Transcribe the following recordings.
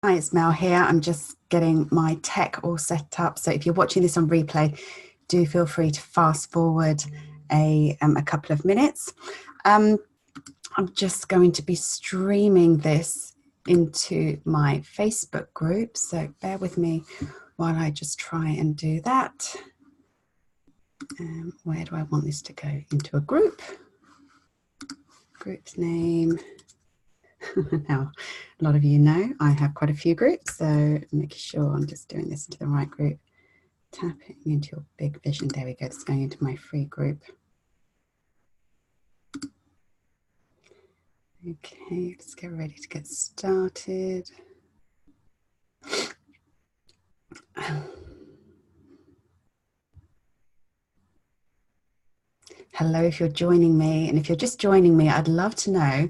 Hi, it's Mel here. I'm just getting my tech all set up. So if you're watching this on replay, do feel free to fast forward a couple of minutes. I'm just going to be streaming this into my Facebook group. So bear with me while I just try and do that. Where do I want this to go? Into a group. Group's name. Now, a lot of you know I have quite a few groups, so making sure I'm just doing this into the right group. Tapping into your big vision. There we go. It's going into my free group. Okay, let's get ready to get started. Hello, if you're joining me, and if you're just joining me, I'd love to know,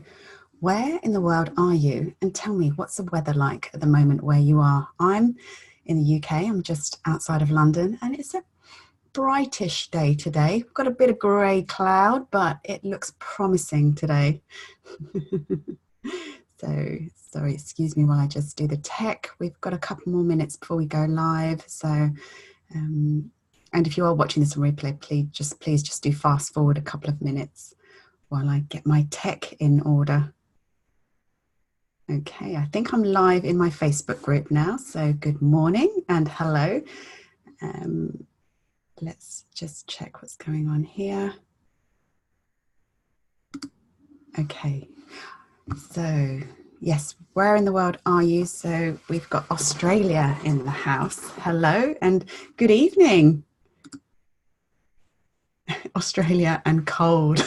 where in the world are you? And tell me, what's the weather like at the moment where you are? I'm in the UK. I'm just outside of London, and it's a brightish day today. We've got a bit of grey cloud, but it looks promising today. So, sorry, excuse me while I just do the tech. We've got a couple more minutes before we go live. So, and if you are watching this on replay, please just do fast forward a couple of minutes while I get my tech in order. Okay, I think I'm live in my Facebook group now. So good morning and hello. Let's just check what's going on here. Okay, so yes, where in the world are you? So we've got Australia in the house. Hello and good evening. Australia and cold.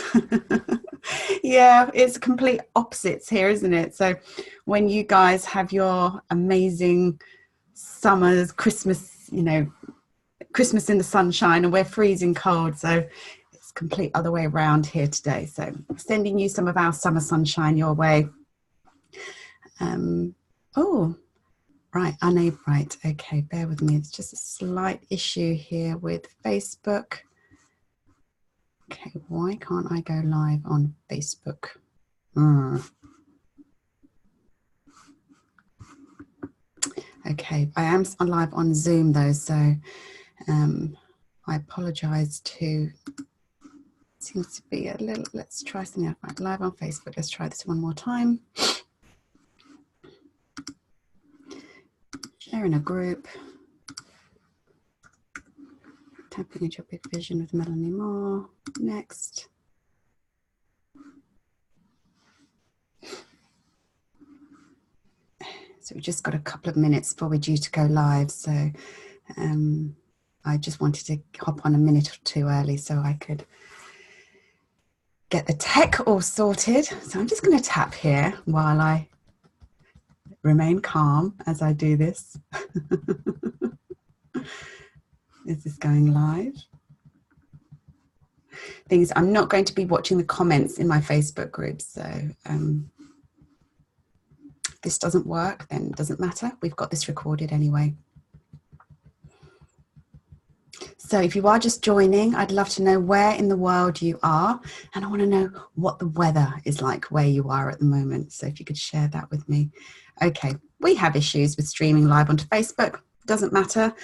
Yeah, it's complete opposites here, isn't it? So when you guys have your amazing summers, Christmas, you know, Christmas in the sunshine, and we're freezing cold. So it's complete other way around here today. So sending you some of our summer sunshine your way. Oh, right, unable, right. Okay, bear with me. It's just a slight issue here with Facebook. Okay, why can't I go live on Facebook? Okay, I am live on Zoom though, so I apologize to, seems to be a little, let's try something else. Right, live on Facebook, let's try this one more time. Sharing a group. Tapping into your big vision with Melanie more. Next. So we just got a couple of minutes before we're due to go live. So I just wanted to hop on a minute or two early so I could get the tech all sorted. So I'm just going to tap here while I remain calm as I do this. Is this going live? Things, I'm not going to be watching the comments in my Facebook group, so if this doesn't work, then it doesn't matter. We've got this recorded anyway. So if you are just joining, I'd love to know where in the world you are, and I want to know what the weather is like where you are at the moment. So if you could share that with me. Okay, we have issues with streaming live onto Facebook. Doesn't matter.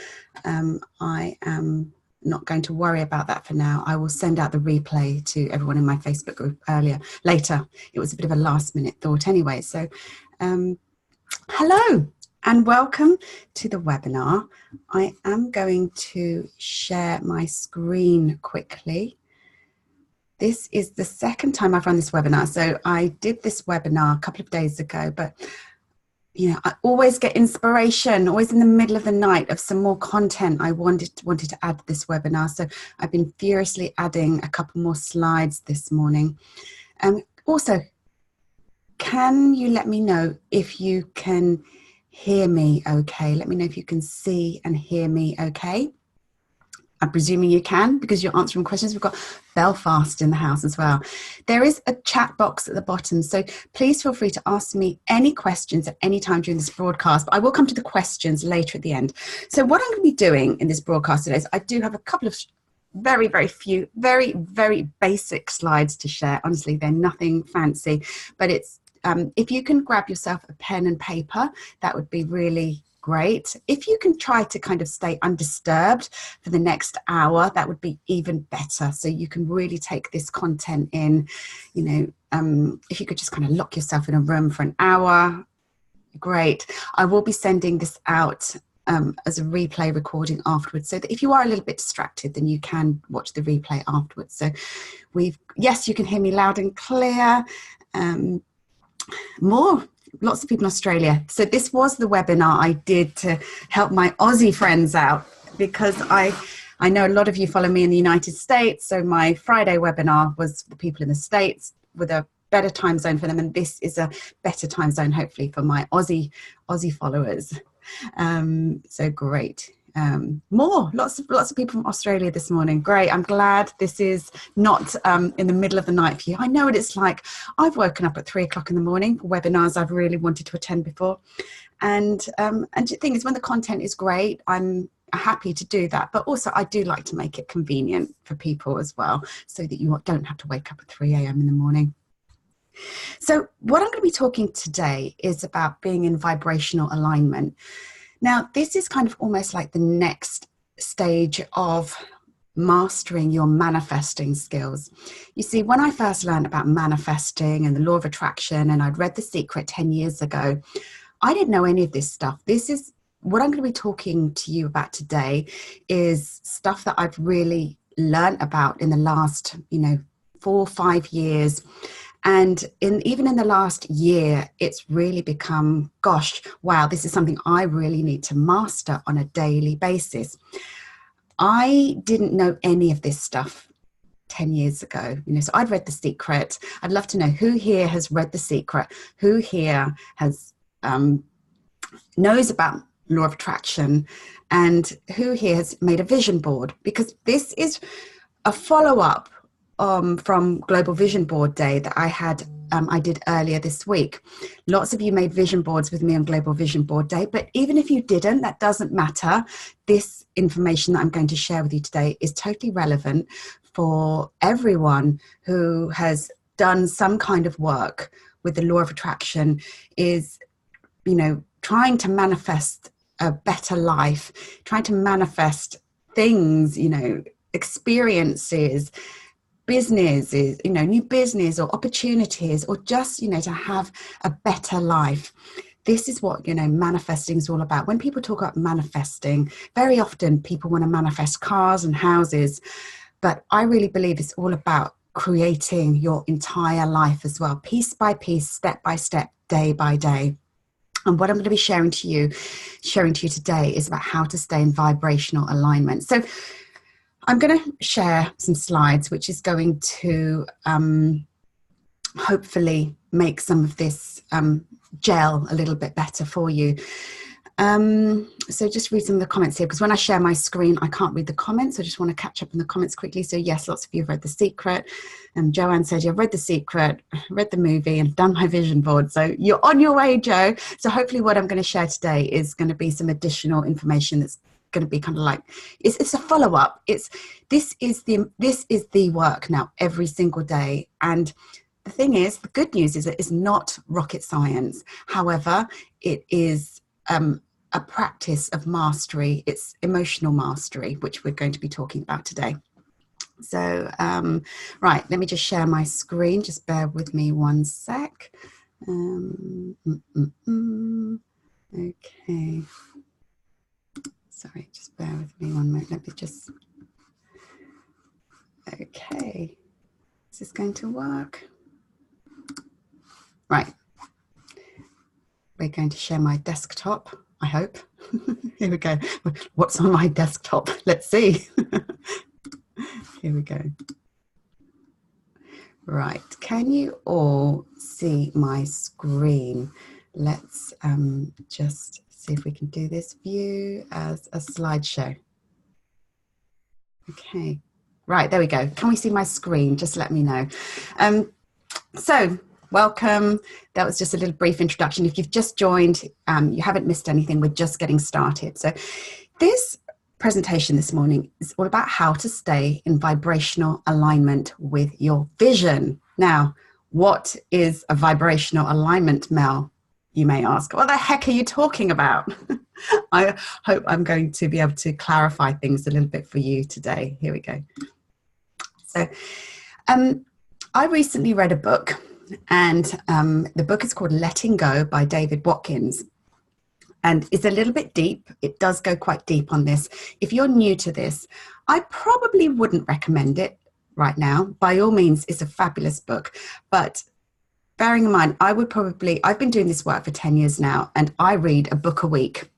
I am not going to worry about that for now. I will send out the replay to everyone in my Facebook group later. It was a bit of a last minute thought anyway. So hello and welcome to the webinar. I am going to share my screen quickly. This is the second time I've run this webinar. So I did this webinar a couple of days ago, but you know, I always get inspiration, always in the middle of the night, of some more content I wanted to add to this webinar. So I've been furiously adding a couple more slides this morning. Also, can you let me know if you can hear me okay? Let me know if you can see and hear me okay. I'm presuming you can, because you're answering questions. We've got Belfast in the house as well. There is a chat box at the bottom, so please feel free to ask me any questions at any time during this broadcast, but I will come to the questions later at the end. So what I'm going to be doing in this broadcast today is I do have a couple of very, very few, very, very basic slides to share. Honestly, they're nothing fancy, but it's if you can grab yourself a pen and paper, that would be really great. If you can try to kind of stay undisturbed for the next hour, that would be even better. So you can really take this content in, you know, if you could just kind of lock yourself in a room for an hour, great. I will be sending this out as a replay recording afterwards, so that if you are a little bit distracted, then you can watch the replay afterwards. So yes, you can hear me loud and clear. Lots of people in Australia. So this was the webinar I did to help my Aussie friends out, because I know a lot of you follow me in the United States. So my Friday webinar was for the people in the States with a better time zone for them, and this is a better time zone hopefully for my Aussie followers. So great. Lots of people from Australia this morning. Great. I'm glad this is not in the middle of the night for you. I know what it's like. I've woken up at 3 o'clock in the morning for webinars I've really wanted to attend before. And the thing is, when the content is great, I'm happy to do that. But also I do like to make it convenient for people as well, so that you don't have to wake up at 3 a.m. in the morning. So what I'm going to be talking today is about being in vibrational alignment. Now, this is kind of almost like the next stage of mastering your manifesting skills. You see, when I first learned about manifesting and the law of attraction, and I'd read The Secret 10 years ago, I didn't know any of this stuff. This is what I'm going to be talking to you about today, is stuff that I've really learned about in the last, 4 or 5 years. And even in the last year, it's really become, gosh, wow, this is something I really need to master on a daily basis. I didn't know any of this stuff 10 years ago. So I'd read The Secret. I'd love to know who here has read The Secret, who here has knows about law of attraction, and who here has made a vision board, because this is a follow-up from Global Vision Board Day that I did earlier this week. Lots of you made vision boards with me on Global Vision Board Day, but even if you didn't, that doesn't matter. This information that I'm going to share with you today is totally relevant for everyone who has done some kind of work with the law of attraction, is, trying to manifest a better life, trying to manifest things, experiences, businesses, new business or opportunities, or just, to have a better life. This is what, manifesting is all about. When people talk about manifesting, very often people want to manifest cars and houses, but I really believe it's all about creating your entire life as well, piece by piece, step by step, day by day. And what I'm going to be sharing to you today is about how to stay in vibrational alignment. So I'm going to share some slides, which is going to hopefully make some of this gel a little bit better for you. So just read some of the comments here, because when I share my screen, I can't read the comments. I just want to catch up on the comments quickly. So yes, lots of you have read The Secret. Joanne said, yeah, I've read The Secret, read the movie, and done my vision board. So you're on your way, Joe. So hopefully what I'm going to share today is going to be some additional information that's going to be kind of like, it's a follow-up. This is the work now every single day. And the thing is, the good news is that it's not rocket science. However, it is a practice of mastery. It's emotional mastery, which we're going to be talking about today. So, right, let me just share my screen. Just bear with me one sec. Okay. Sorry, just bear with me one moment. Let me just... Okay. Is this going to work? Right. We're going to share my desktop, I hope. Here we go. What's on my desktop? Let's see. Here we go. Right. Can you all see my screen? Let's just see if we can do this view as a slideshow. Okay. Right. There we go. Can we see my screen? Just let me know. So welcome. That was just a little brief introduction. If you've just joined, you haven't missed anything. We're just getting started. So this presentation this morning is all about how to stay in vibrational alignment with your vision. Now, What is a vibrational alignment, Mel? You may ask. What the heck are you talking about? I hope I'm going to be able to clarify things a little bit for you today. Here we go. So I recently read a book, and the book is called Letting Go by David Watkins. And it's a little bit deep. It does go quite deep on this. If you're new to this, I probably wouldn't recommend it right now. By all means, it's a fabulous book. But bearing in mind, I've been doing this work for 10 years now, and I read a book a week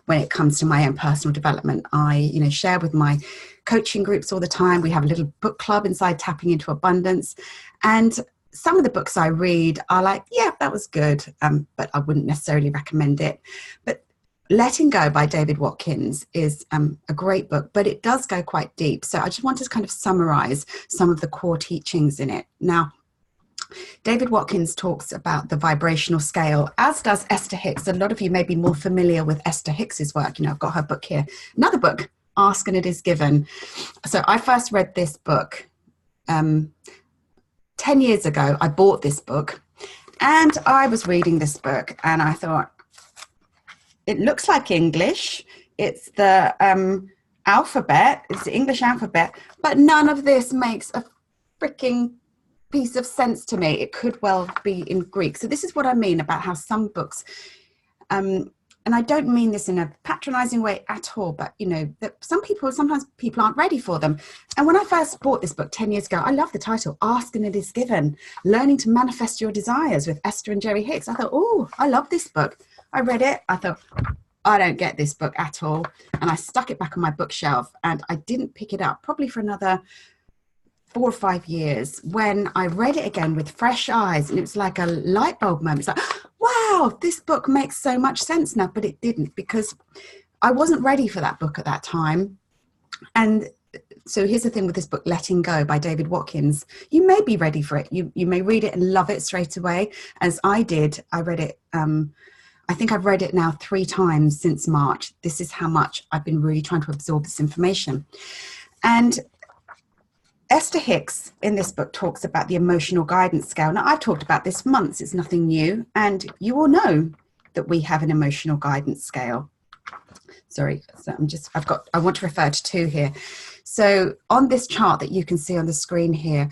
when it comes to my own personal development. I, share with my coaching groups all the time. We have a little book club inside Tapping into Abundance. And some of the books I read are like, yeah, that was good, but I wouldn't necessarily recommend it. But Letting Go by David Watkins is a great book, but it does go quite deep. So I just want to kind of summarize some of the core teachings in it. Now, David Watkins talks about the vibrational scale, as does Esther Hicks. A lot of you may be more familiar with Esther Hicks's work. I've got her book here. Another book, Ask and It Is Given. So I first read this book 10 years ago. I bought this book, and I was reading this book, and I thought, it looks like English. It's the alphabet. It's the English alphabet, but none of this makes a freaking piece of sense to me. It could well be in Greek. So this is what I mean about how some books, and I don't mean this in a patronizing way at all, but that sometimes people aren't ready for them. And when I first bought this book 10 years ago, I love the title, Ask and It Is Given, Learning to Manifest Your Desires with Esther and Jerry Hicks. I thought, oh, I love this book. I read it. I thought, I don't get this book at all. And I stuck it back on my bookshelf, and I didn't pick it up probably for another 4 or 5 years, when I read it again with fresh eyes, and it was like a light bulb moment. It's like, wow, this book makes so much sense now, but it didn't, because I wasn't ready for that book at that time. And so here's the thing with this book, Letting Go by David Watkins. You may be ready for it. You may read it and love it straight away, as I did. I read it, I think I've read it now 3 times since March. This is how much I've been really trying to absorb this information. And Esther Hicks in this book talks about the emotional guidance scale. Now, I've talked about this for months. It's nothing new. And you all know that we have an emotional guidance scale. Sorry, so I want to refer to 2 here. So on this chart that you can see on the screen here,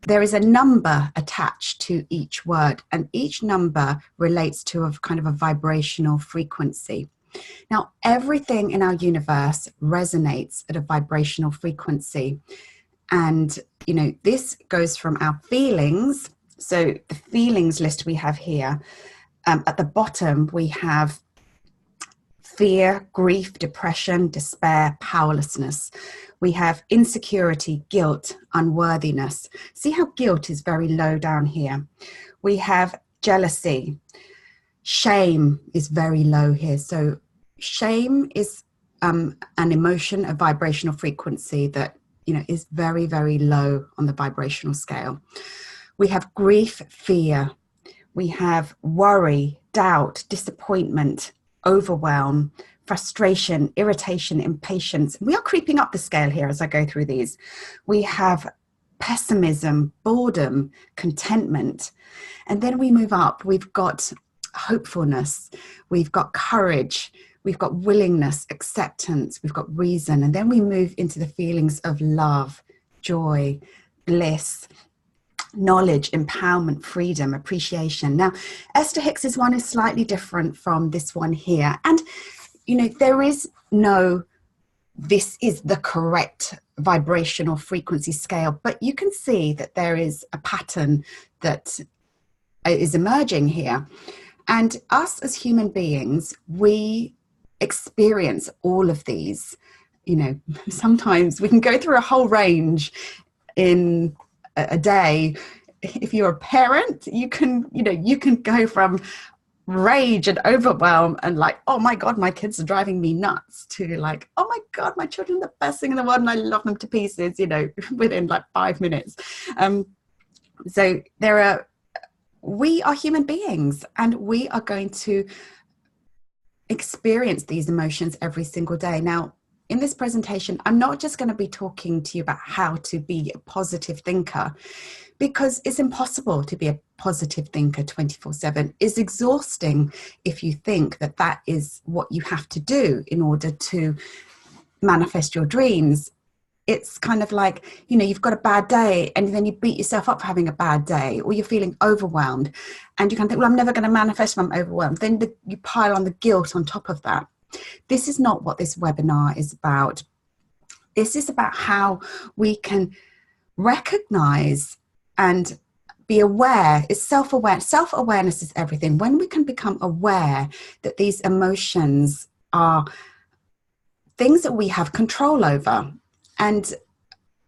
there is a number attached to each word, and each number relates to a kind of a vibrational frequency. Now, everything in our universe resonates at a vibrational frequency. And, this goes from our feelings. So the feelings list we have here, at the bottom, we have fear, grief, depression, despair, powerlessness. We have insecurity, guilt, unworthiness. See how guilt is very low down here. We have jealousy. Shame is very low here. So shame is an emotion, a vibrational frequency that is very, very low on the vibrational scale. We have grief, fear. We have worry, doubt, disappointment, overwhelm, frustration, irritation, impatience. We are creeping up the scale here as I go through these. We have pessimism, boredom, contentment. And then we move up. We've got hopefulness. We've got courage. We've got willingness, acceptance, we've got reason. And then we move into the feelings of love, joy, bliss, knowledge, empowerment, freedom, appreciation. Now, Esther Hicks's one is slightly different from this one here. And, there is no, this is the correct vibrational frequency scale, but you can see that there is a pattern that is emerging here. And us as human beings, we experience all of these. Sometimes we can go through a whole range in a day. If you're a parent, you can go from rage and overwhelm and like, oh my God, my kids are driving me nuts, to like, oh my God, my children are the best thing in the world and I love them to pieces, within like 5 minutes. So we are human beings, and we are going to experience these emotions every single day. Now, in this presentation, I'm not just going to be talking to you about how to be a positive thinker, because it's impossible to be a positive thinker 24/7. It's exhausting if you think that that is what you have to do in order to manifest your dreams. It's kind of like, you've got a bad day and then you beat yourself up for having a bad day, or you're feeling overwhelmed and you can think, well, I'm never going to manifest when I'm overwhelmed. Then you pile on the guilt on top of that. This is not what this webinar is about. This is about how we can recognize and be aware. It's self-aware. Self-awareness is everything. When we can become aware that these emotions are things that we have control over, and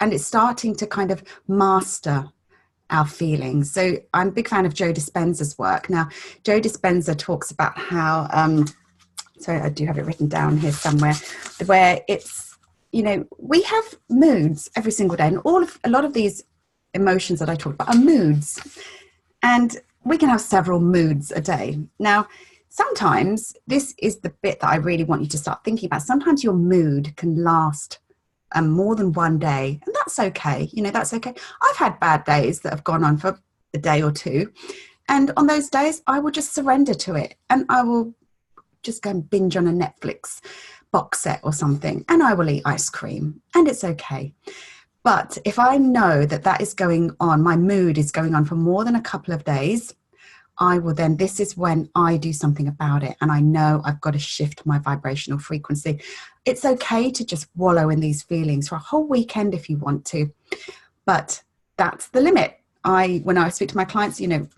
it's starting to kind of master our feelings. So I'm a big fan of Joe Dispenza's work. Now, Joe Dispenza talks about how, sorry, I do have it written down here somewhere, where it's, we have moods every single day, and a lot of these emotions that I talked about are moods, and we can have several moods a day. Now, sometimes this is the bit that I really want you to start thinking about. Sometimes your mood can last more than one day, and that's okay. That's okay. I've had bad days that have gone on for a day or two, and on those days I will just surrender to it, and I will just go and binge on a Netflix box set or something, and I will eat ice cream, and it's okay. But if I know that that is going on, my mood is going on for more than a couple of days, this is when I do something about it, and I know I've got to shift my vibrational frequency. It's okay to just wallow in these feelings for a whole weekend if you want to, but that's the limit. When I speak to my clients, if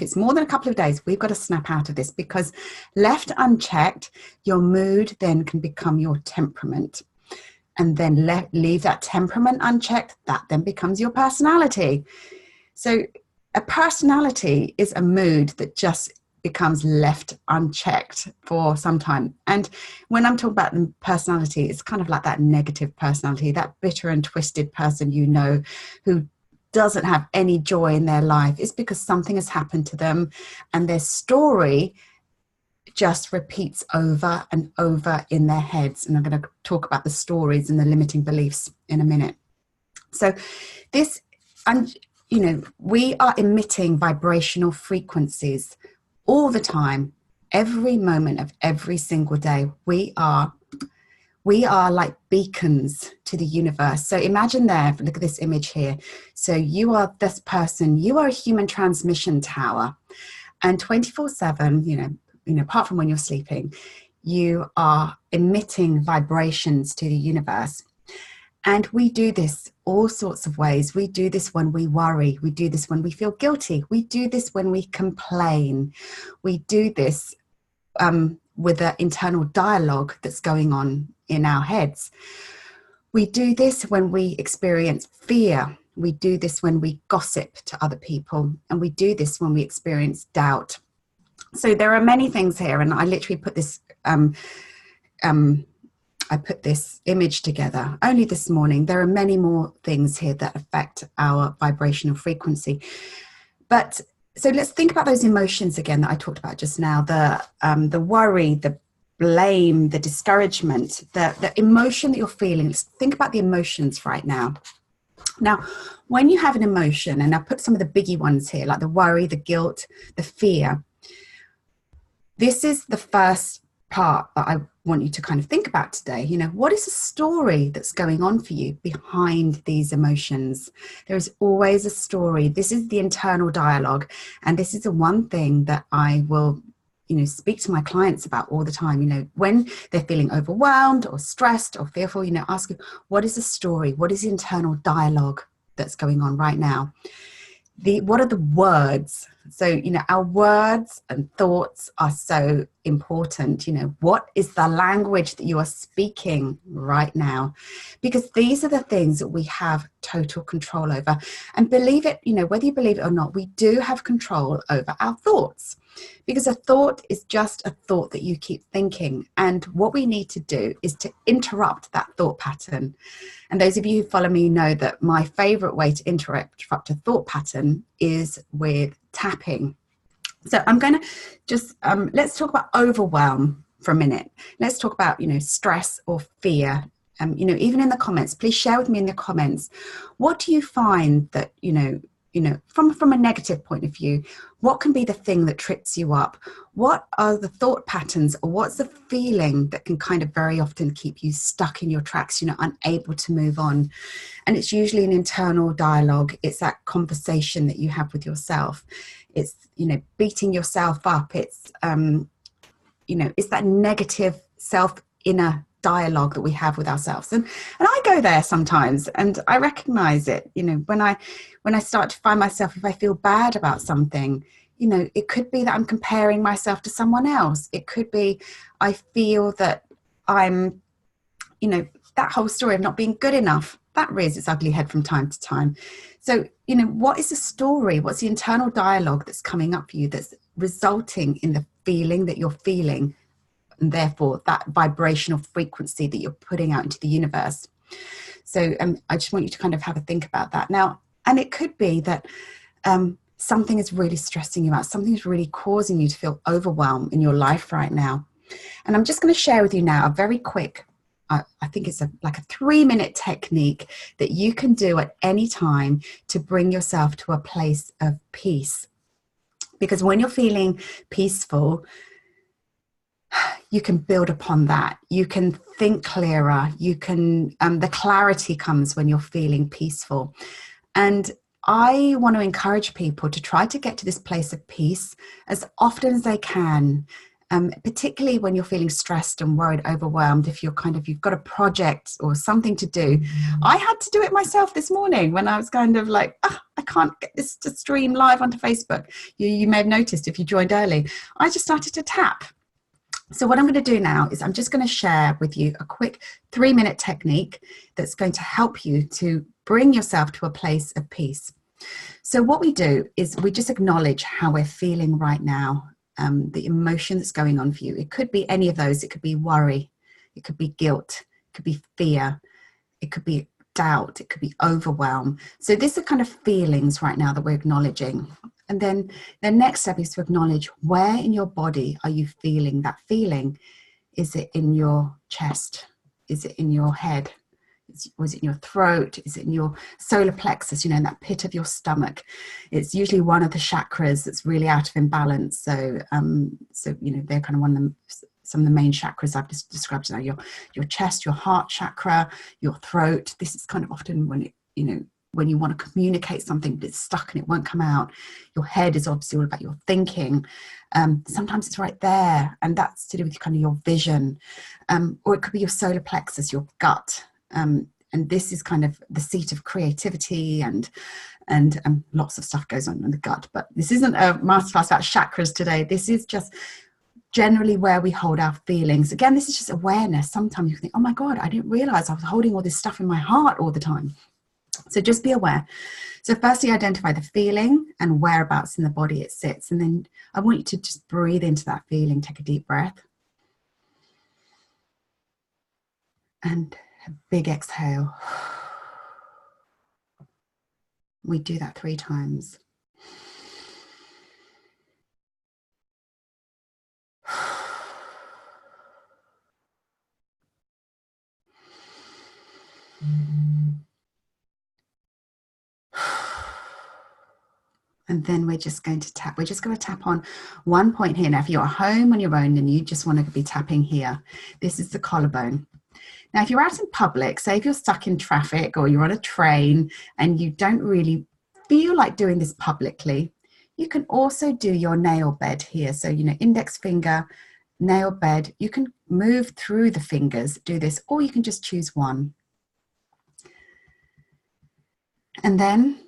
it's more than a couple of days, we've got to snap out of this, because left unchecked, your mood then can become your temperament. And then leave that temperament unchecked, that then becomes your personality. So a personality is a mood that just becomes left unchecked for some time. And when I'm talking about the personality, it's kind of like that negative personality, that bitter and twisted person, who doesn't have any joy in their life. It's because something has happened to them, and their story just repeats over and over in their heads. And I'm going to talk about the stories and the limiting beliefs in a minute. So we are emitting vibrational frequencies all the time, every moment of every single day. We are like beacons to the universe. So imagine look at this image here. So you are this person, you are a human transmission tower, and 24/7, apart from when you're sleeping, you are emitting vibrations to the universe. And we do this all sorts of ways. We do this when we worry. We do this when we feel guilty. We do this when we complain. We do this with the internal dialogue that's going on in our heads. We do this when we experience fear. We do this when we gossip to other people. And we do this when we experience doubt. So there are many things here, and I literally put this image together only this morning. There are many more things here that affect our vibrational frequency. But so let's think about those emotions again that I talked about just now, the worry, the blame, the discouragement, the emotion that you're feeling. Let's think about the emotions right now. Now, when you have an emotion, and I put some of the biggie ones here, like the worry, the guilt, the fear, this is the first part that I want you to kind of think about today. What is the story that's going on for you behind these emotions? There is always a story. This is the internal dialogue. And this is the one thing that I will, speak to my clients about all the time. When they're feeling overwhelmed or stressed or fearful, ask them, what is the story? What is the internal dialogue that's going on right now? What are the words? So, our words and thoughts are so important. What is the language that you are speaking right now? Because these are the things that we have total control over. And believe it, whether you believe it or not, we do have control over our thoughts. Because a thought is just a thought that you keep thinking. And what we need to do is to interrupt that thought pattern. And those of you who follow me know that my favorite way to interrupt a thought pattern is with tapping. So I'm going to just, let's talk about overwhelm. for a minute. Let's talk about, stress or fear. Even in the comments, please share with me in the comments, what do you find that, from a negative point of view, what can be the thing that trips you up? What are the thought patterns, or what's the feeling that can kind of very often keep you stuck in your tracks, unable to move on? And it's usually an internal dialogue. It's that conversation that you have with yourself. It's, beating yourself up. It's, it's that negative inner dialogue that we have with ourselves. And I go there sometimes, and I recognize it, when I start to find myself, if I feel bad about something, it could be that I'm comparing myself to someone else. It could be I feel that I'm, that whole story of not being good enough, that rears its ugly head from time to time. So, what is the story? What's the internal dialogue that's coming up for you that's resulting in the feeling that you're feeling, and therefore that vibrational frequency that you're putting out into the universe? So I just want you to kind of have a think about that now. And it could be that something is really stressing you out. Something is really causing you to feel overwhelmed in your life right now. And I'm just going to share with you now a very quick, I think it's like a 3-minute technique that you can do at any time to bring yourself to a place of peace. Because when you're feeling peaceful, you can build upon that. You can think clearer. You can, the clarity comes when you're feeling peaceful. And I want to encourage people to try to get to this place of peace as often as they can. Particularly when you're feeling stressed and worried, overwhelmed, if you've got a project or something to do. I had to do it myself this morning when I was kind of like, I can't get this to stream live onto Facebook. You may have noticed if you joined early, I just started to tap. So what I'm going to do now is I'm just going to share with you a quick 3-minute technique that's going to help you to bring yourself to a place of peace. So what we do is we just acknowledge how we're feeling right now. The emotion that's going on for you. It could be any of those. It could be worry. It could be guilt. It could be fear. It could be doubt. It could be overwhelm. So these are kind of feelings right now that we're acknowledging. And then the next step is to acknowledge, where in your body are you feeling that feeling? Is it in your chest? Is it in your head? Was it in your throat? Is it in your solar plexus, in that pit of your stomach? It's usually one of the chakras that's really out of imbalance. So, they're kind of some of the main chakras I've just described now. Your chest, your heart chakra, your throat. This is kind of often when when you want to communicate something that's stuck and it won't come out. Your head is obviously all about your thinking. Sometimes it's right there, and that's to do with kind of your vision. Or it could be your solar plexus, your gut. And this is kind of the seat of creativity and lots of stuff goes on in the gut. But this isn't a masterclass about chakras today. This is just generally where we hold our feelings. Again, this is just awareness. Sometimes you think, oh my God, I didn't realize I was holding all this stuff in my heart all the time. So just be aware. So firstly, identify the feeling and whereabouts in the body it sits. And then I want you to just breathe into that feeling. Take a deep breath. And a big exhale. We do that 3 times. And then we're just going to tap. We're just going to tap on one point here. Now, if you're at home on your own and you just want to be tapping here, this is the collarbone. Now, if you're out in public, say if you're stuck in traffic or you're on a train and you don't really feel like doing this publicly, you can also do your nail bed here. So, index finger, nail bed. You can move through the fingers, do this, or you can just choose one. And then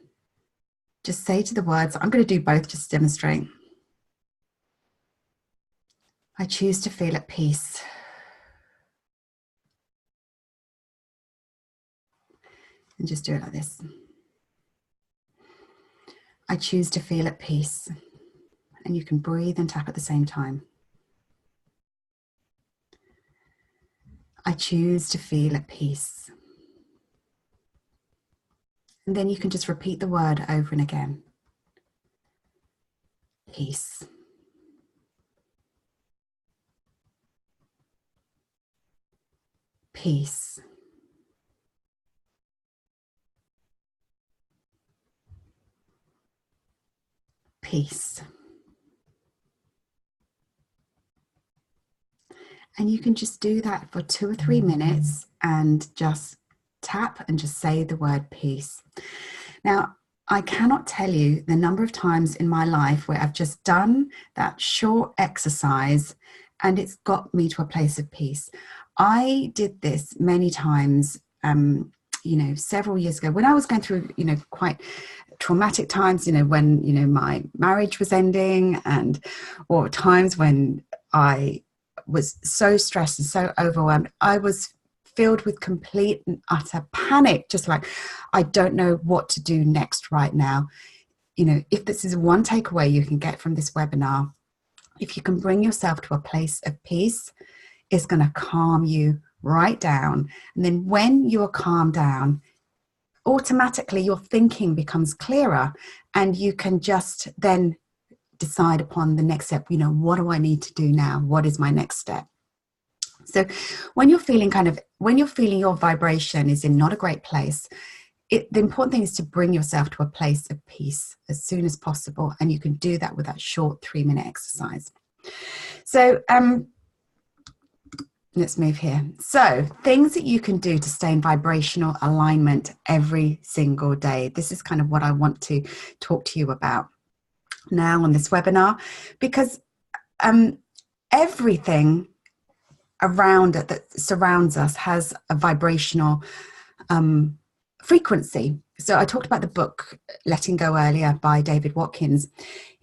just say to the words, I'm going to do both just to demonstrate. I choose to feel at peace. And just do it like this. I choose to feel at peace. And you can breathe and tap at the same time. I choose to feel at peace. And then you can just repeat the word over and again. Peace. peace. Peace. And you can just do that for 2 or 3 minutes and just tap and just say the word peace. Now, I cannot tell you the number of times in my life where I've just done that short exercise and it's got me to a place of peace. I did this many times, several years ago when I was going through, quite traumatic times, when, my marriage was ending or times when I was so stressed and so overwhelmed. I was filled with complete and utter panic, just like, I don't know what to do next right now. If this is one takeaway you can get from this webinar, if you can bring yourself to a place of peace, it's going to calm you right down. And then when you are calmed down, automatically your thinking becomes clearer and you can just then decide upon the next step. What do I need to do now? What is my next step? So when you're feeling your vibration is in not a great place, the important thing is to bring yourself to a place of peace as soon as possible. And you can do that with that short 3-minute exercise. So let's move here. So things that you can do to stay in vibrational alignment every single day. This is kind of what I want to talk to you about now on this webinar, because everything around it that surrounds us has a vibrational frequency. So I talked about the book Letting Go earlier by David Watkins.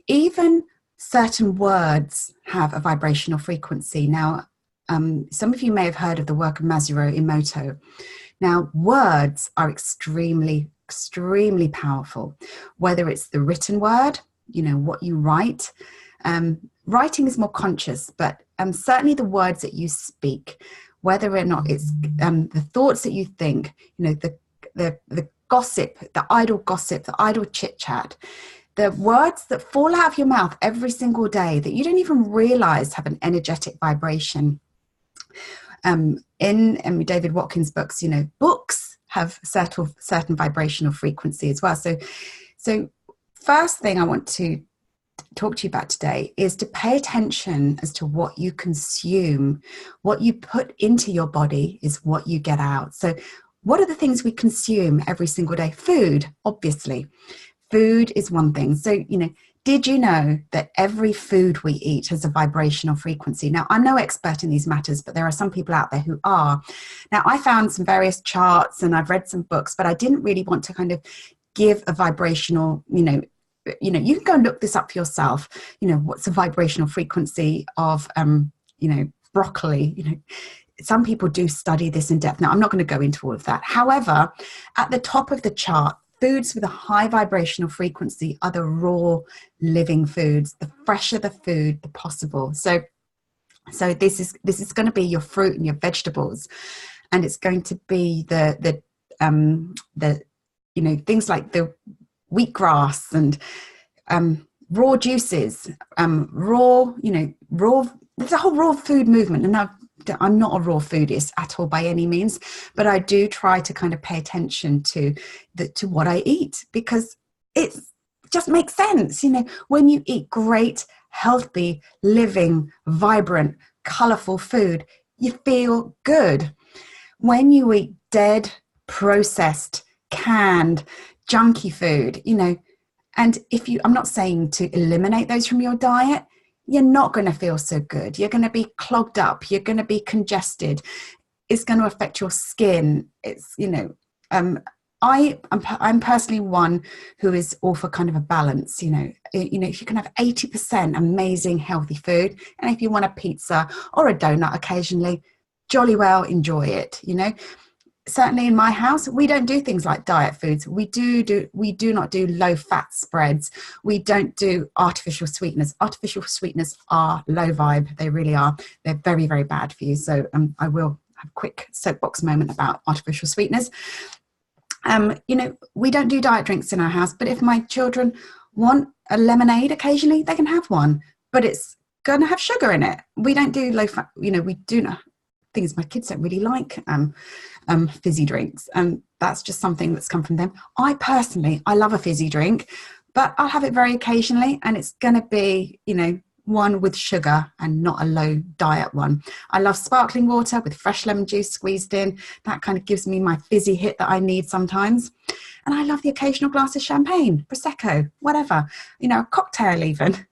Even certain words have a vibrational frequency. Now, some of you may have heard of the work of Masaru Emoto. Now, words are extremely, extremely powerful, whether it's the written word, what you write. Writing is more conscious, but certainly the words that you speak, whether or not it's the thoughts that you think, the gossip, the idle chit chat, the words that fall out of your mouth every single day that you don't even realize have an energetic vibration. In David Watkins' books, books have certain vibrational frequency as well. So first thing I want to talk to you about today is to pay attention as to what you consume. What you put into your body is what you get out. So what are the things we consume every single day? Food, obviously. Food is one thing. So, did you know that every food we eat has a vibrational frequency? Now, I'm no expert in these matters, but there are some people out there who are. Now, I found some various charts and I've read some books, but I didn't really want to kind of give a vibrational, you can go and look this up for yourself. What's the vibrational frequency of, broccoli? Some people do study this in depth. Now, I'm not going to go into all of that. However, at the top of the chart, foods with a high vibrational frequency are the raw living foods. The fresher the food, the possible. So this is going to be your fruit and your vegetables, and it's going to be the things like the wheatgrass and raw juices, raw. There's a whole raw food movement, and I'm not a raw foodist at all by any means, but I do try to kind of pay attention to what I eat, because it just makes sense. When you eat great, healthy, living, vibrant, colorful food, you feel good. When you eat dead, processed, canned, junky food, and I'm not saying to eliminate those from your diet, you're not going to feel so good. You're going to be clogged up. You're going to be congested. It's going to affect your skin. It's, I'm personally one who is all for kind of a balance. If you can have 80% amazing healthy food, and if you want a pizza or a donut occasionally, jolly well enjoy it. Certainly in my house, we don't do things like diet foods. We do not do low fat spreads. We don't do artificial sweeteners. Artificial sweeteners are low vibe. They really are. They're very, very bad for you. So I will have a quick soapbox moment about artificial sweeteners. We don't do diet drinks in our house, but if my children want a lemonade occasionally, they can have one, but it's going to have sugar in it. We don't do low fat, we do not. thing is my kids don't really like fizzy drinks, and that's just something that's come from them. I personally, I love a fizzy drink, but I'll have it very occasionally, and it's going to be, you know, one with sugar and not a low diet one. I love sparkling water with fresh lemon juice squeezed in. That kind of gives me my fizzy hit that I need sometimes. And I love the occasional glass of champagne, Prosecco, whatever, you know, a cocktail even.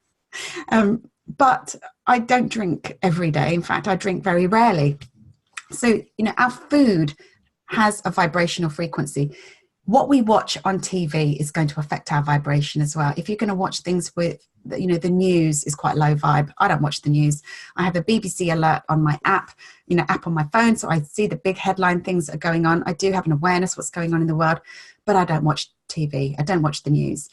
But I don't drink every day. In fact, I drink very rarely. So, you know, our food has a vibrational frequency. What we watch on TV is going to affect our vibration as well. If you're going to watch things with, you know, the news is quite low vibe. I don't watch the news. I have a BBC alert on my app, you know, app on my phone. So I see the big headline things that are going on. I do have an awareness what's going on in the world, but I don't watch TV. I don't watch the news.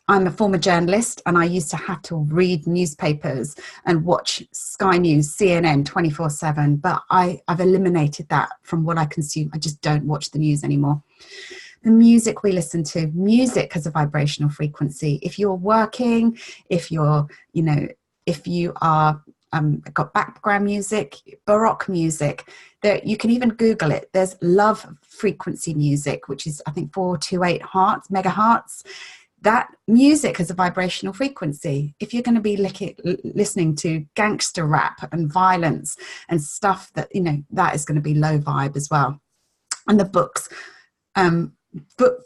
I'm a former journalist, and I used to have to read newspapers and watch Sky News, CNN 24/7, but I've eliminated that from what I consume. I just don't watch the news anymore. The music we listen to, music has a vibrational frequency. If you're working, if you're, you know, if you are got background music, Baroque music, there, you can even Google it. There's love frequency music, which is, I think, 428 megahertz. That music has a vibrational frequency. If you're going to be listening to gangster rap and violence and stuff that, you know, that is going to be low vibe as well. And the books,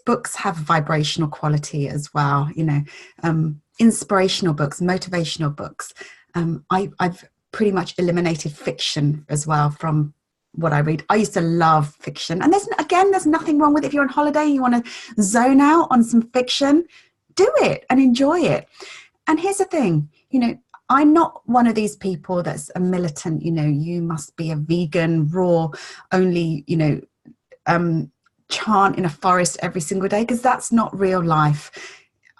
books have vibrational quality as well, you know, inspirational books, motivational books. I've pretty much eliminated fiction as well from what I read. I used to love fiction, and there's nothing wrong with it. If you're on holiday, you want to zone out on some fiction, do it and enjoy it. And here's the thing, you know, I'm not one of these people that's a militant, you know, you must be a vegan, raw, only, you know, chant in a forest every single day, because that's not real life.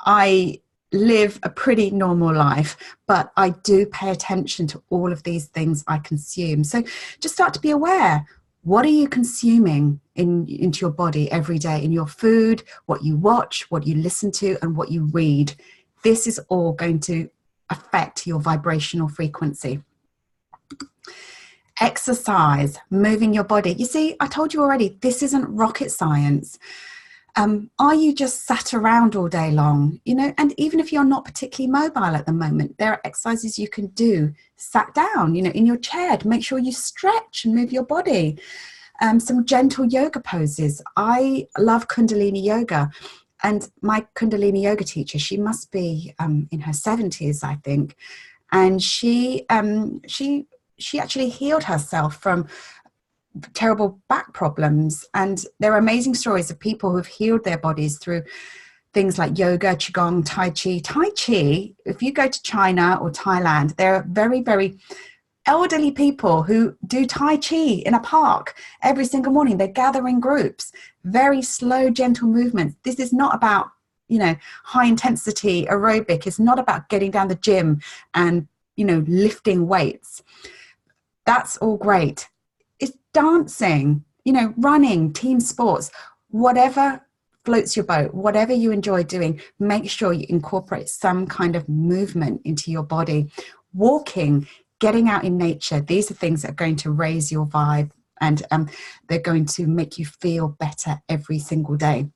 I live a pretty normal life, but I do pay attention to all of these things I consume. So just start to be aware. What are you consuming into your body every day, in your food, what you watch, what you listen to, and what you read? This is all going to affect your vibrational frequency. Exercise, moving your body. You see, I told you already, this isn't rocket science. Are you just sat around all day long? You know, and even if you're not particularly mobile at the moment, there are exercises you can do sat down, you know, in your chair, to make sure you stretch and move your body. Some gentle yoga poses. I love Kundalini yoga, and my Kundalini yoga teacher, she must be in her 70s, I think, and she actually healed herself from terrible back problems. And there are amazing stories of people who've healed their bodies through things like yoga, qigong, tai chi. Tai chi, if you go to China or Thailand, there are very, very elderly people who do tai chi in a park every single morning. They gather in groups, very slow, gentle movements. This is not about, you know, high intensity aerobic. It's not about getting down the gym and, you know, lifting weights. That's all great. It's dancing, you know, running, team sports, whatever floats your boat, whatever you enjoy doing, make sure you incorporate some kind of movement into your body. Walking, getting out in nature, these are things that are going to raise your vibe, and they're going to make you feel better every single day.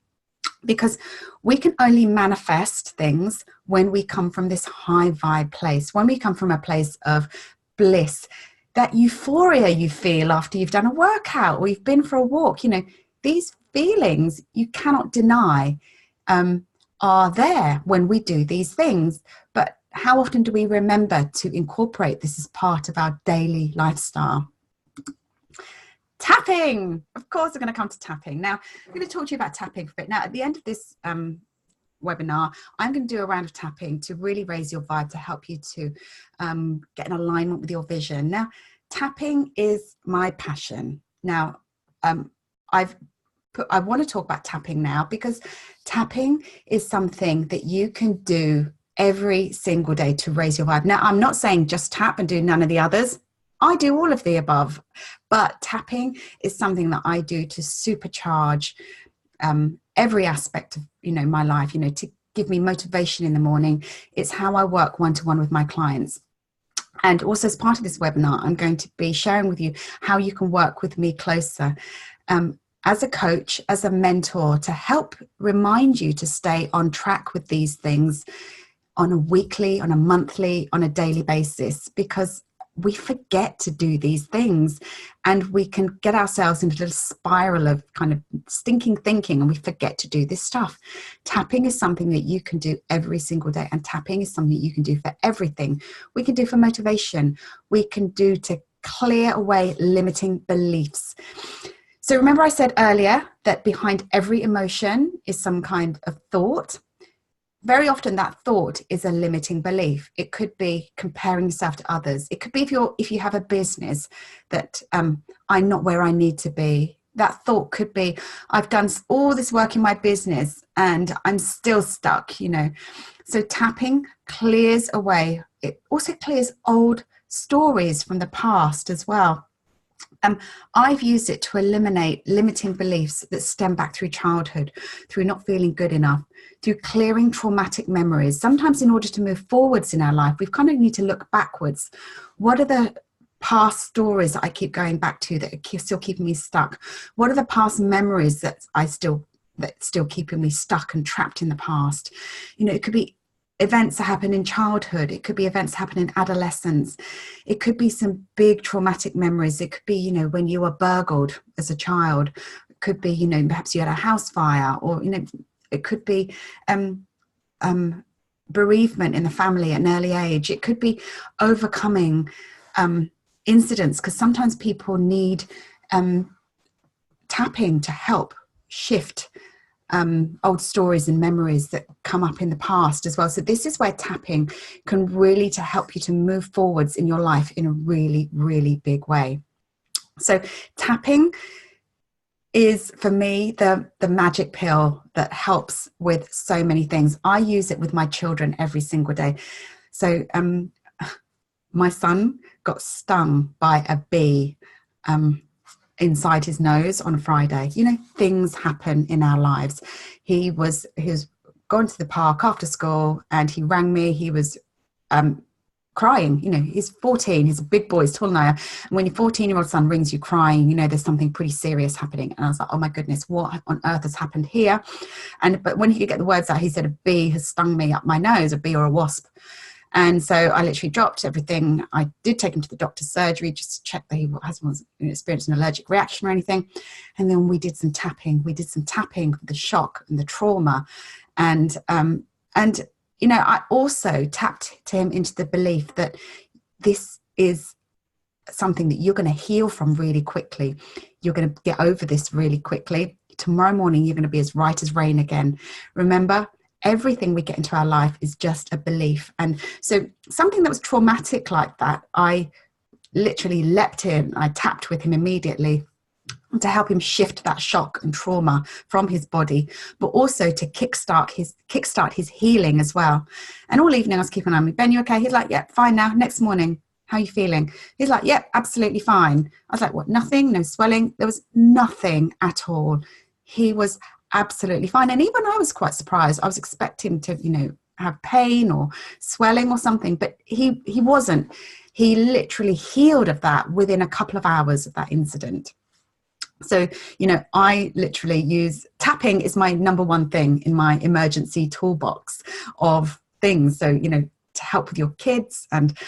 Because we can only manifest things when we come from this high vibe place, when we come from a place of bliss, that euphoria you feel after you've done a workout or you've been for a walk. You know, these feelings you cannot deny are there when we do these things. But how often do we remember to incorporate this as part of our daily lifestyle? Tapping. Of course, we're going to come to tapping. Now, I'm going to talk to you about tapping for a bit. Now, at the end of this webinar, I'm going to do a round of tapping to really raise your vibe, to help you to get in alignment with your vision. Now, tapping is my passion. Now, I want to talk about tapping now, because tapping is something that you can do every single day to raise your vibe. Now, I'm not saying just tap and do none of the others. I do all of the above, but tapping is something that I do to supercharge every aspect of, you know, my life, you know, to give me motivation in the morning. It's how I work one-to-one with my clients. And also, as part of this webinar, I'm going to be sharing with you how you can work with me closer as a coach, as a mentor, to help remind you to stay on track with these things on a weekly, on a monthly, on a daily basis, because we forget to do these things, and we can get ourselves into a little spiral of kind of stinking thinking, and we forget to do this stuff. Tapping is something that you can do every single day, and tapping is something that you can do for everything. We can do for motivation. We can do to clear away limiting beliefs. So remember I said earlier that behind every emotion is some kind of thought. Very often that thought is a limiting belief. It could be comparing yourself to others. It could be if you have a business that I'm not where I need to be. That thought could be, I've done all this work in my business and I'm still stuck, you know. So tapping clears away. It also clears old stories from the past as well. I've used it to eliminate limiting beliefs that stem back through childhood, through not feeling good enough, through clearing traumatic memories. Sometimes in order to move forwards in our life, we kind of need to look backwards. What are the past stories that I keep going back to that are still keeping me stuck? What are the past memories that still keeping me stuck and trapped in the past? You know, it could be events that happen in childhood. It could be events that happen in adolescence. It could be some big traumatic memories. It could be, you know, when you were burgled as a child. It could be, you know, perhaps you had a house fire, or, you know, it could be bereavement in the family at an early age. It could be overcoming incidents, because sometimes people need tapping to help shift old stories and memories that come up in the past as well. So this is where tapping can really to help you to move forwards in your life in a really, really big way. So tapping is, for me, the magic pill that helps with so many things. I use it with my children every single day. So my son got stung by a bee inside his nose on Friday. You know, things happen in our lives. He was gone to the park after school and he rang me. He was crying. You know, he's 14, he's a big boy, he's taller than I am. And when your 14-year-old son rings you crying, you know there's something pretty serious happening. And I was like, oh my goodness, what on earth has happened here? But when he could get the words out, he said, a bee has stung me up my nose, a bee or a wasp. And so I literally dropped everything. I did take him to the doctor's surgery just to check that he hasn't experienced an allergic reaction or anything. And then we did some tapping. We did some tapping for the shock and the trauma. And you know, I also tapped to him into the belief that this is something that you're going to heal from really quickly. You're going to get over this really quickly. Tomorrow morning, you're going to be as right as rain again. Remember, everything we get into our life is just a belief. And so something that was traumatic like that, I literally leapt in, I tapped with him immediately to help him shift that shock and trauma from his body, but also to kickstart his healing as well. And all evening I was keeping an eye on me. Ben, you okay? He's like, yeah, fine now. Next morning, how are you feeling? He's like, yeah, absolutely fine. I was like, what? Nothing? No swelling? There was nothing at all. He was absolutely fine. And even I was quite surprised. I was expecting to, you know, have pain or swelling or something, but he wasn't. He literally healed of that within a couple of hours of that incident. So, you know, I literally use tapping is my number one thing in my emergency toolbox of things. So, you know, to help with your kids and,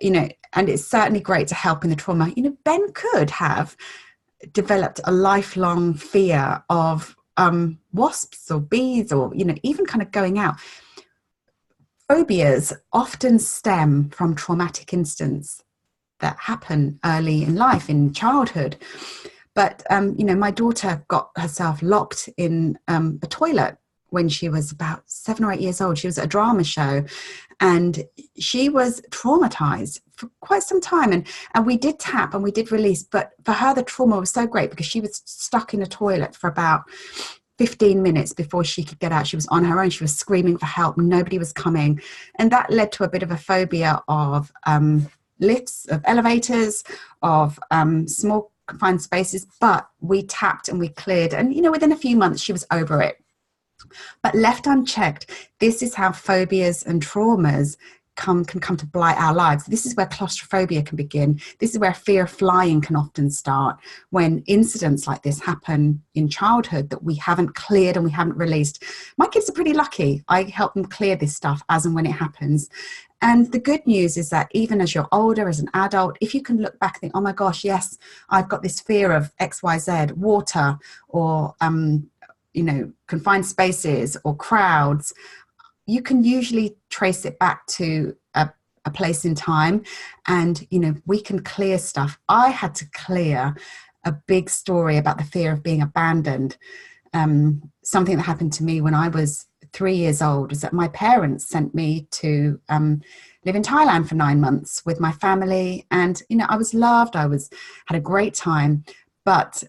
you know, and it's certainly great to help in the trauma. You know, Ben could have developed a lifelong fear of wasps or bees or, you know, even kind of going out. Phobias often stem from traumatic incidents that happen early in life, in childhood. But, you know, my daughter got herself locked in a toilet when she was about 7 or 8 years old. She was at a drama show and she was traumatized for quite some time. And we did tap and we did release. But for her, the trauma was so great because she was stuck in a toilet for about 15 minutes before she could get out. She was on her own. She was screaming for help. Nobody was coming. And that led to a bit of a phobia of lifts, of elevators, of small confined spaces. But we tapped and we cleared. And, you know, within a few months, she was over it. But left unchecked, this is how phobias and traumas can come to blight our lives. This is where claustrophobia can begin. This is where fear of flying can often start, when incidents like this happen in childhood that we haven't cleared and we haven't released. My kids are pretty lucky. I help them clear this stuff as and when it happens. And the good news is that even as you're older, as an adult, if you can look back and think, oh my gosh, yes, I've got this fear of XYZ, water, or confined spaces or crowds, you can usually trace it back to a place in time, and we can clear stuff. I had to clear a big story about the fear of being abandoned. Something that happened to me when I was 3 years old was that my parents sent me to live in Thailand for 9 months with my family, and I was loved. I had a great time, but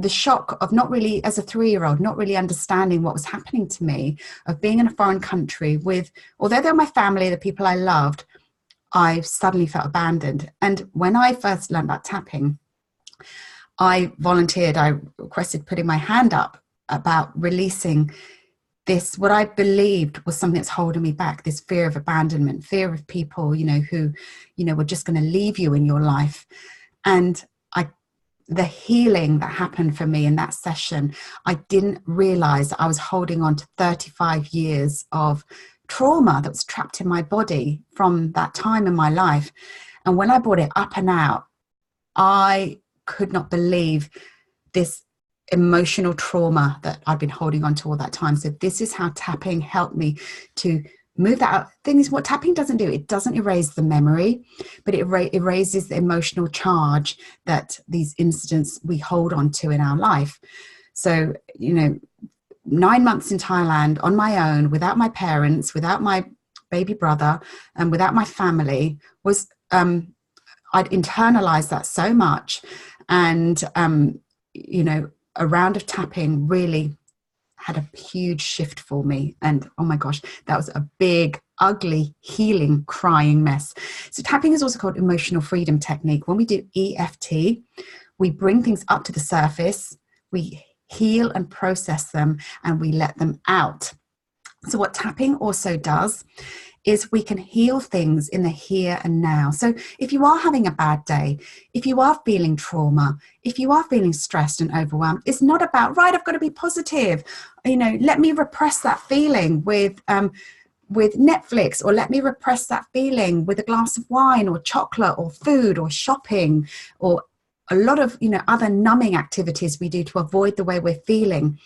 the shock of not really, as a 3-year-old, not really understanding what was happening to me, of being in a foreign country with, although they were my family, the people I loved, I suddenly felt abandoned. And when I first learned about tapping, I volunteered, I requested putting my hand up about releasing this, what I believed was something that's holding me back, this fear of abandonment, fear of people, who, were just going to leave you in your life. And the healing that happened for me in that session, I didn't realize that I was holding on to 35 years of trauma that was trapped in my body from that time in my life. And when I brought it up and out, I could not believe this emotional trauma that I'd been holding on to all that time. So this is how tapping helped me to move that out. Thing is, what tapping doesn't do, it doesn't erase the memory, but it erases the emotional charge that these incidents we hold on to in our life. So, 9 months in Thailand on my own, without my parents, without my baby brother, and without my family, was, I'd internalized that so much. And, a round of tapping really had a huge shift for me. And oh my gosh, that was a big, ugly, healing, crying mess. So tapping is also called emotional freedom technique. When we do EFT, we bring things up to the surface, we heal and process them, and we let them out. So what tapping also does is we can heal things in the here and now. So if you are having a bad day, if you are feeling trauma, if you are feeling stressed and overwhelmed, it's not about, right, I've got to be positive. Let me repress that feeling with Netflix, or let me repress that feeling with a glass of wine or chocolate or food or shopping, or a lot of, other numbing activities we do to avoid the way we're feeling.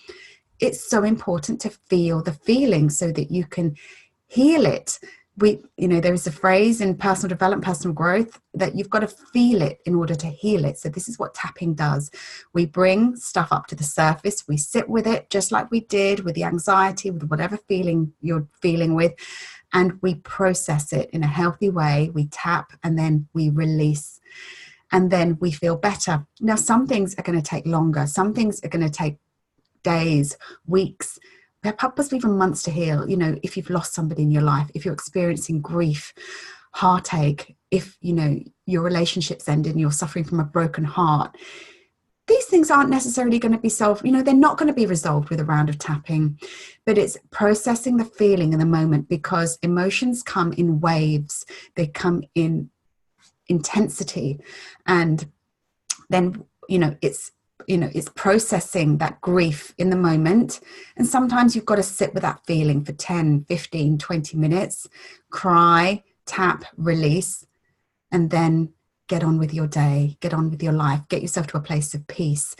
It's so important to feel the feeling so that you can heal it. There is a phrase in personal development, personal growth, that you've got to feel it in order to heal it. So this is what tapping does. We bring stuff up to the surface. We sit with it just like we did with the anxiety, with whatever feeling you're feeling with, and we process it in a healthy way. We tap and then we release, and then we feel better. Now, some things are going to take longer. Some things are going to take days, weeks, possibly even months to heal. If you've lost somebody in your life, if you're experiencing grief, heartache, if your relationships ended and you're suffering from a broken heart, these things aren't necessarily going to be solved. They're not going to be resolved with a round of tapping, but it's processing the feeling in the moment, because emotions come in waves. They come in intensity, and then it's processing that grief in the moment. And sometimes you've got to sit with that feeling for 10, 15, 20 minutes, cry, tap, release, and then get on with your day, get on with your life, get yourself to a place of peace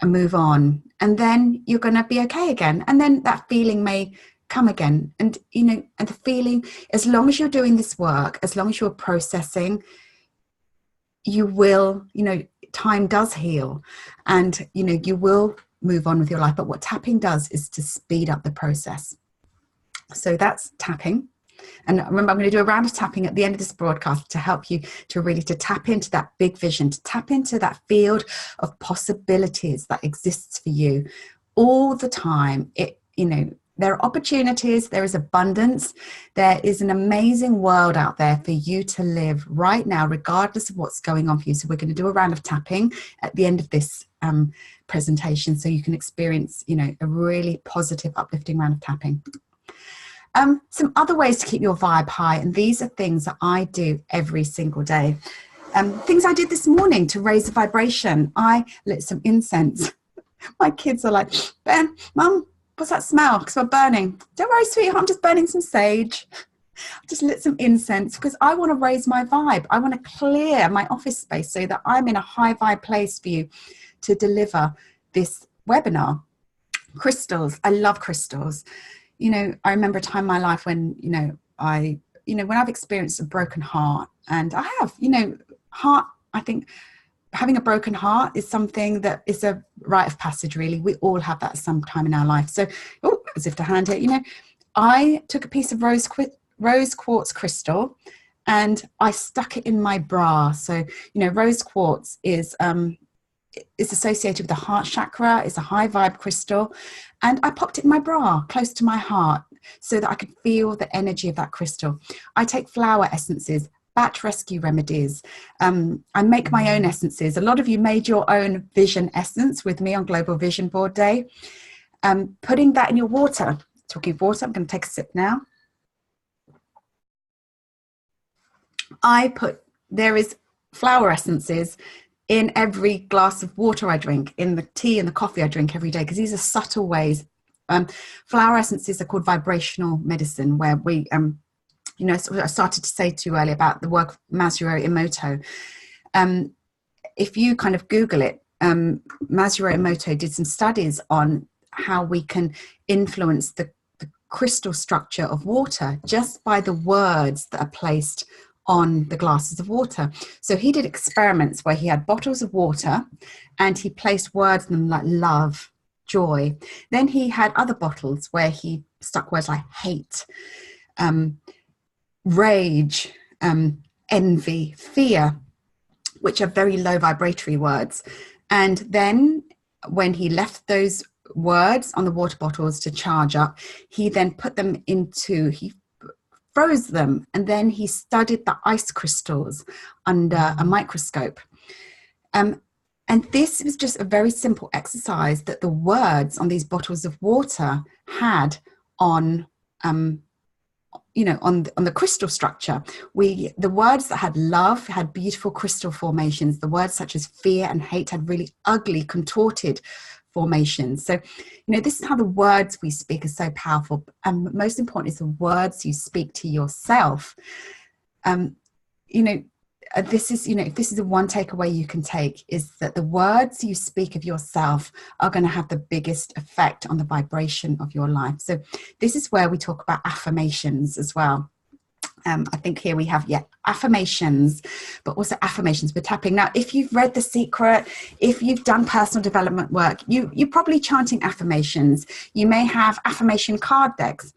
and move on. And then you're going to be okay again. And then that feeling may come again. And, and the feeling, as long as you're doing this work, as long as you're processing, you will, time does heal, and you will move on with your life. But what tapping does is to speed up the process. So that's tapping. And remember, I'm going to do a round of tapping at the end of this broadcast to help you to tap into that big vision, to tap into that field of possibilities that exists for you all the time. There are opportunities, there is abundance, there is an amazing world out there for you to live right now, regardless of what's going on for you. So we're going to do a round of tapping at the end of this presentation, so you can experience, a really positive, uplifting round of tapping. Some other ways to keep your vibe high, and these are things that I do every single day. Things I did this morning to raise the vibration. I lit some incense. My kids are like, Ben, Mum, what's that smell? Because we're burning. Don't worry, sweetheart, I'm just burning some sage. I just lit some incense because I want to raise my vibe. I want to clear my office space so that I'm in a high vibe place for you to deliver this webinar. Crystals. I love crystals. You know, I remember a time in my life when, when I've experienced a broken heart, and I have, I think having a broken heart is something that is a rite of passage, really. We all have that sometime in our life. So, as if to hand it, I took a piece of rose quartz crystal and I stuck it in my bra. So, rose quartz is associated with the heart chakra. It's a high vibe crystal. And I popped it in my bra close to my heart so that I could feel the energy of that crystal. I take flower essences, batch rescue remedies. I make my own essences. A lot of you made your own vision essence with me on Global Vision Board Day. Putting that in your water. Talking of water, I'm going to take a sip now. There is flower essences in every glass of water I drink, in the tea and the coffee I drink every day, because these are subtle ways. Flower essences are called vibrational medicine, where we, I started to say to you earlier about the work of Masaru Emoto. If you kind of Google it, Masaru Emoto did some studies on how we can influence the crystal structure of water just by the words that are placed on the glasses of water. So he did experiments where he had bottles of water and he placed words in them like love, joy. Then he had other bottles where he stuck words like hate, rage, envy, fear, which are very low vibratory words. And then when he left those words on the water bottles to charge up, he then put them he froze them, and then he studied the ice crystals under a microscope. And this was just a very simple exercise that the words on these bottles of water had on the crystal structure. The words that had love had beautiful crystal formations. The words such as fear and hate had really ugly, contorted formations. So, this is how the words we speak are so powerful. And most important is the words you speak to yourself. This is, if this is the one takeaway you can take, is that the words you speak of yourself are going to have the biggest effect on the vibration of your life. So this is where we talk about affirmations as well. I think here we have, affirmations, but also affirmations with tapping. Now, if you've read The Secret, if you've done personal development work, you're probably chanting affirmations. You may have affirmation card decks.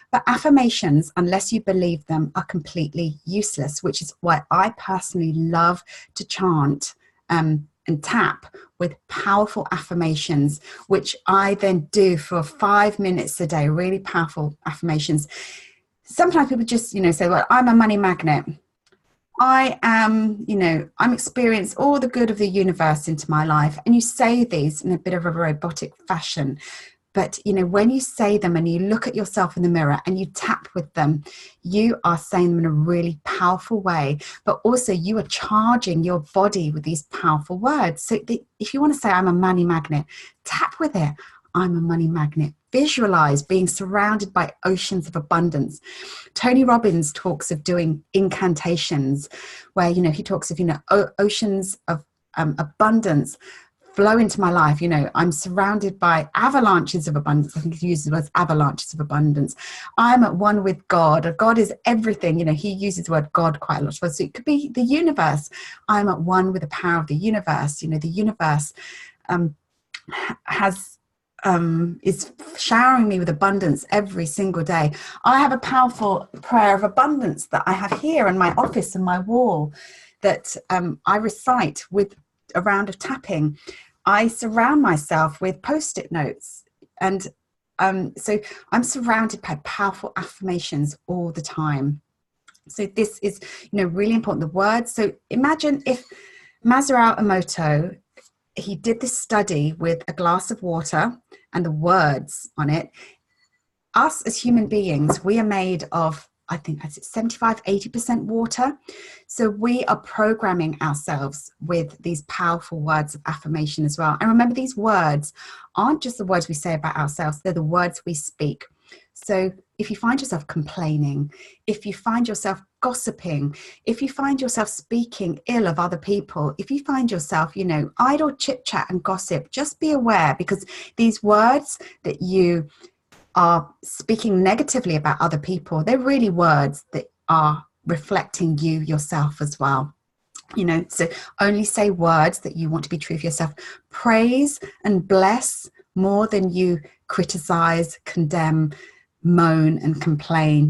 But affirmations, unless you believe them, are completely useless, which is why I personally love to chant and tap with powerful affirmations, which I then do for 5 minutes a day, really powerful affirmations. Sometimes people just, say, well, I'm a money magnet. I'm experiencing all the good of the universe into my life. And you say these in a bit of a robotic fashion. But, when you say them and you look at yourself in the mirror and you tap with them, you are saying them in a really powerful way. But also you are charging your body with these powerful words. So if you want to say, I'm a money magnet, tap with it. I'm a money magnet. Visualize being surrounded by oceans of abundance. Tony Robbins talks of doing incantations where, he talks of, oceans of abundance flow into my life. I'm surrounded by avalanches of abundance. I think he uses the words avalanches of abundance. I'm at one with God. God is everything. He uses the word God quite a lot. So it could be the universe. I'm at one with the power of the universe. The universe is showering me with abundance every single day. I have a powerful prayer of abundance that I have here in my office and my wall that I recite with a round of tapping. I surround myself with post-it notes, and so I'm surrounded by powerful affirmations all the time. So this is, really important, the words. So imagine if Masaru Emoto, he did this study with a glass of water and the words on it. us as human beings, we are made of, I think that's 75-80% water. So we are programming ourselves with these powerful words of affirmation as well. And remember, these words aren't just the words we say about ourselves, they're the words we speak. So if you find yourself complaining, if you find yourself gossiping, if you find yourself speaking ill of other people, if you find yourself, idle chit chat and gossip, just be aware, because these words that you are speaking negatively about other people, they're really words that are reflecting you yourself as well. So only say words that you want to be true for yourself. Praise and bless more than you criticize, condemn, moan and complain.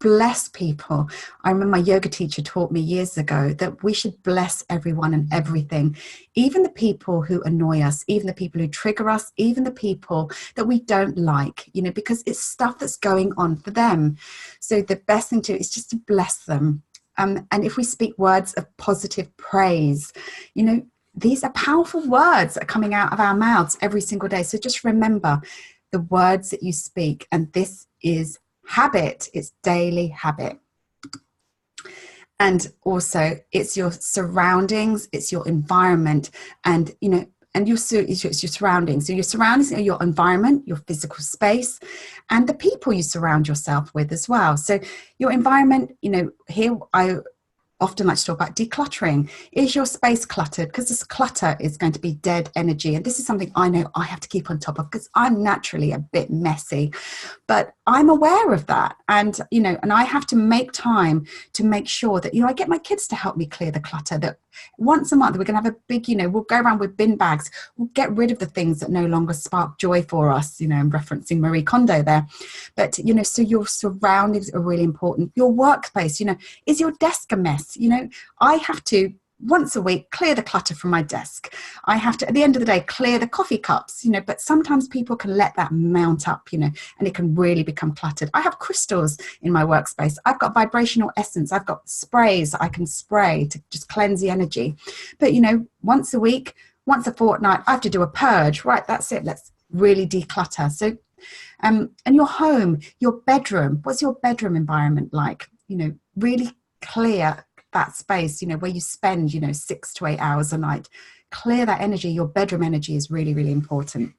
Bless people. I remember my yoga teacher taught me years ago that we should bless everyone and everything, even the people who annoy us, even the people who trigger us, even the people that we don't like, because it's stuff that's going on for them. So the best thing to do is just to bless them. And if we speak words of positive praise, these are powerful words that are coming out of our mouths every single day. So just remember the words that you speak, and this is habit. It's daily habit. And also it's your surroundings, it's your environment, and your surroundings. So your surroundings are your environment, your physical space, and the people you surround yourself with as well. So your environment, here I often like to talk about decluttering. Is your space cluttered? Because this clutter is going to be dead energy. And this is something I know I have to keep on top of, because I'm naturally a bit messy, but I'm aware of that. And, and I have to make time to make sure that, I get my kids to help me clear the clutter. That once a month, we're going to have a big, we'll go around with bin bags. We'll get rid of the things that no longer spark joy for us, I'm referencing Marie Kondo there. But, so your surroundings are really important. Your workplace, is your desk a mess? I have to once a week clear the clutter from my desk. I have to, at the end of the day, clear the coffee cups, but sometimes people can let that mount up, and it can really become cluttered. I have crystals in my workspace. I've got vibrational essence. I've got sprays I can spray to just cleanse the energy. But, once a week, once a fortnight, I have to do a purge. Right, that's it. Let's really declutter. So, and your home, your bedroom, what's your bedroom environment like? Really clear that space, where you spend, 6 to 8 hours a night. Clear that energy. Your bedroom energy is really, really important.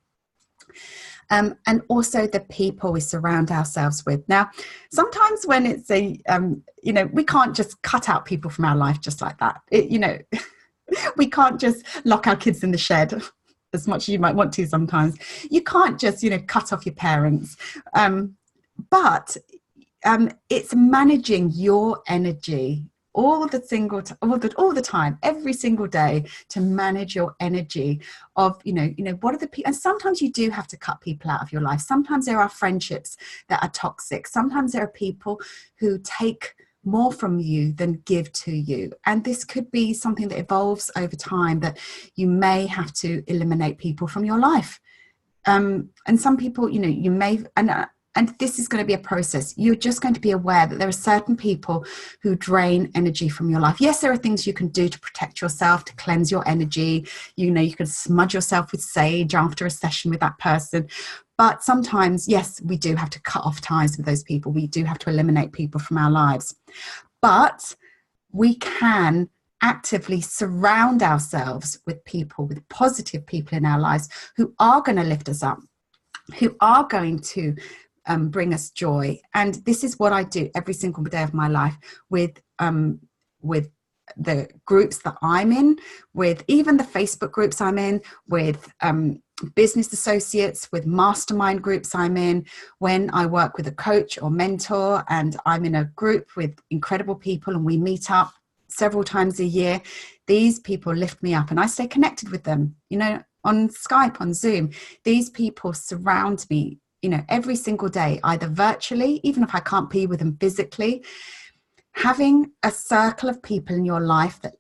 And also the people we surround ourselves with. Now, sometimes when it's we can't just cut out people from our life just like that. We can't just lock our kids in the shed as much as you might want to sometimes. You can't just, cut off your parents. But it's managing your energy all the time, every single day, to manage your energy of, what are the people, and sometimes you do have to cut people out of your life. Sometimes there are friendships that are toxic. Sometimes there are people who take more from you than give to you. And this could be something that evolves over time, that you may have to eliminate people from your life. And some people, you may, and this is going to be a process. You're just going to be aware that there are certain people who drain energy from your life. Yes, there are things you can do to protect yourself, to cleanse your energy. You can smudge yourself with sage after a session with that person. But sometimes, yes, we do have to cut off ties with those people. We do have to eliminate people from our lives. But we can actively surround ourselves with people, with positive people in our lives who are going to lift us up, who are going to bring us joy. And this is what I do every single day of my life with the groups that I'm in, with even the Facebook groups I'm in, with business associates, with mastermind groups I'm in, when I work with a coach or mentor and I'm in a group with incredible people and we meet up several times a year. These people lift me up and I stay connected with them, on Skype, on Zoom. These people surround me, every single day, either virtually, even if I can't be with them physically. Having a circle of people in your life that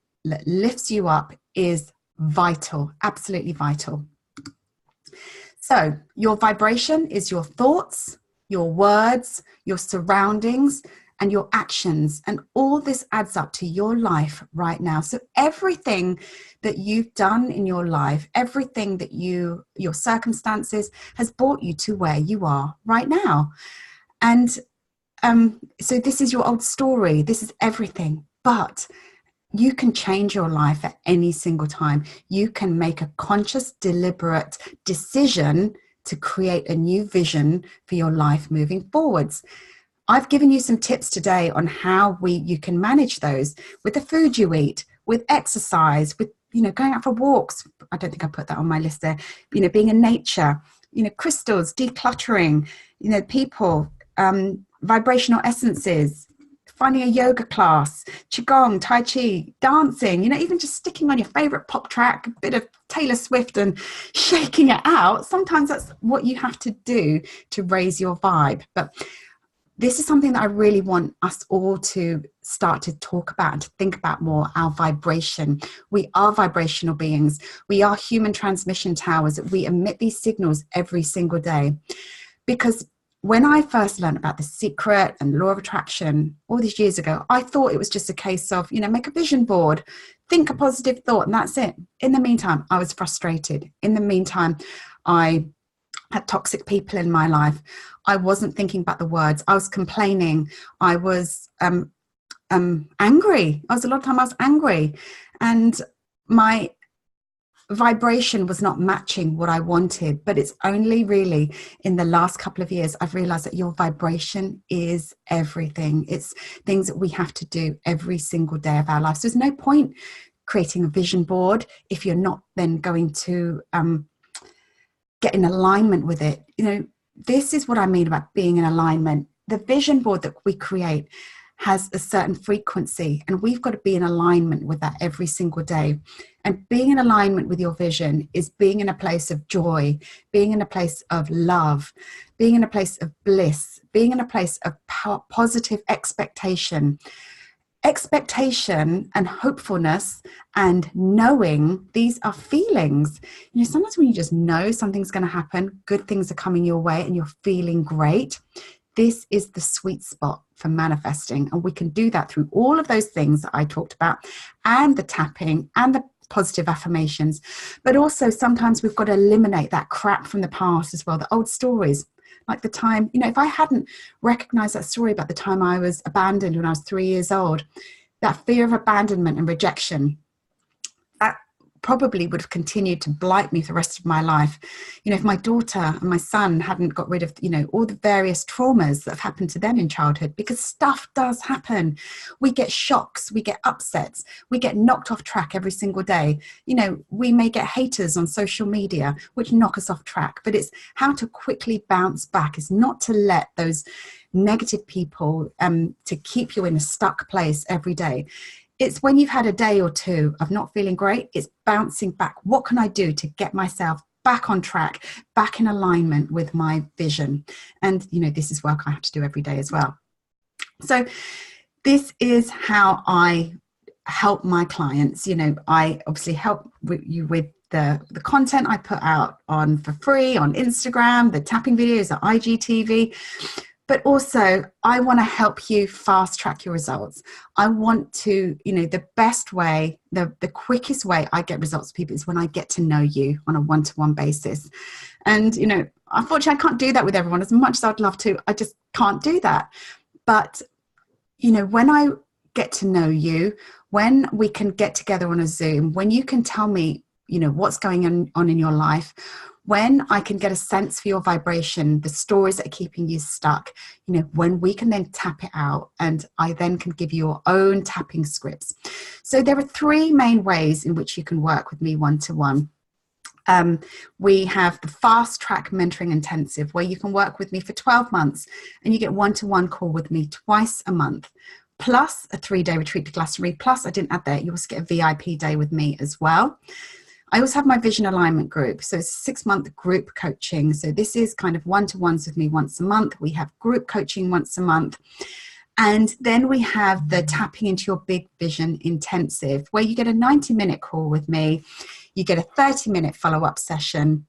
lifts you up is vital, absolutely vital. So your vibration is your thoughts, your words, your surroundings, and your actions, and all this adds up to your life right now. So everything that you've done in your life, everything that your circumstances has brought you to where you are right now. And so this is your old story. This is everything. But you can change your life at any single time. You can make a conscious, deliberate decision to create a new vision for your life moving forwards. I've given you some tips today on how you can manage those with the food you eat, with exercise, with, going out for walks. I don't think I put that on my list there. Being in nature, crystals, decluttering, people, vibrational essences, finding a yoga class, qigong, tai chi, dancing, even just sticking on your favorite pop track, a bit of Taylor Swift and shaking it out. Sometimes that's what you have to do to raise your vibe. But this is something that I really want us all to start to talk about and to think about more, our vibration. We are vibrational beings. We are human transmission towers. We emit these signals every single day. Because when I first learned about The Secret and law of attraction all these years ago, I thought it was just a case of, make a vision board, think a positive thought, and that's it. In the meantime, I was frustrated. In the meantime, I had toxic people in my life. I wasn't thinking about the words. I was complaining. I was angry. A lot of time I was angry. And my vibration was not matching what I wanted. But it's only really in the last couple of years I've realized that your vibration is everything. It's things that we have to do every single day of our lives. There's no point creating a vision board if you're not then going to get in alignment with it. This is what I mean about being in alignment. The vision board that we create has a certain frequency, and we've got to be in alignment with that every single day. And being in alignment with your vision is being in a place of joy, being in a place of love, being in a place of bliss, being in a place of positive expectation. Expectation and hopefulness and knowing, these are feelings. Sometimes when you just know something's going to happen, good things are coming your way and you're feeling great, this is the sweet spot for manifesting. And we can do that through all of those things that I talked about, and the tapping and the positive affirmations. But also sometimes we've got to eliminate that crap from the past as well, the old stories. Like the time, if I hadn't recognized that story about the time I was abandoned when I was 3 years old, that fear of abandonment and rejection, that probably would have continued to blight me for the rest of my life. If my daughter and my son hadn't got rid of, all the various traumas that have happened to them in childhood, because stuff does happen. We get shocks, we get upsets, we get knocked off track every single day. We may get haters on social media, which knock us off track, but it's how to quickly bounce back. Is not to let those negative people to keep you in a stuck place every day. It's when you've had a day or two of not feeling great, it's bouncing back. What can I do to get myself back on track, back in alignment with my vision? And, this is work I have to do every day as well. So this is how I help my clients. I obviously help you with the content I put out on for free on Instagram, the tapping videos, the IGTV. But also, I want to help you fast track your results. I want to, the best way, the quickest way I get results with people is when I get to know you on a one-to-one basis. And, unfortunately, I can't do that with everyone. As much as I'd love to, I just can't do that. But, when I get to know you, when we can get together on a Zoom, when you can tell me, what's going on in your life, when I can get a sense for your vibration, the stories that are keeping you stuck, when we can then tap it out, and I then can give you your own tapping scripts. So there are 3 main ways in which you can work with me one-to-one. We have the Fast Track Mentoring Intensive, where you can work with me for 12 months and you get one-to-one call with me twice a month, plus a 3-day retreat to Glastonbury. Plus, I didn't add that, you also get a VIP day with me as well. I also have my vision alignment group. So it's a 6-month group coaching. So this is kind of one-to-ones with me once a month. We have group coaching once a month. And then we have the Tapping into Your Big Vision Intensive, where you get a 90-minute call with me. You get a 30-minute follow-up session.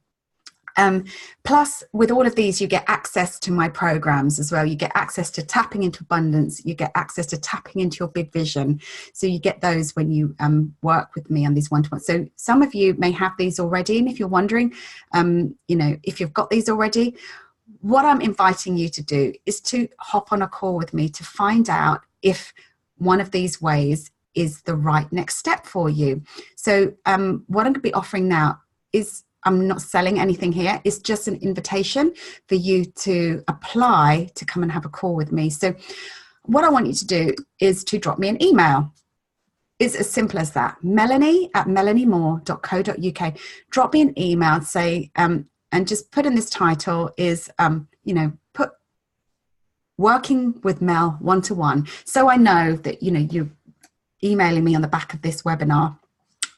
Plus, with all of these, you get access to my programs as well. You get access to tapping into abundance. You get access to tapping into your big vision. So you get those when you work with me on these one-to-ones. So some of you may have these already. And if you're wondering, if you've got these already, what I'm inviting you to do is to hop on a call with me to find out if one of these ways is the right next step for you. So what I'm going to be offering now is, I'm not selling anything here. It's just an invitation for you to apply to come and have a call with me. So what I want you to do is to drop me an email. It's as simple as that. Melanie@melaniemore.co.uk. Drop me an email, say, and just put in this title is, put working with Mel one-to-one. So I know that, you're emailing me on the back of this webinar.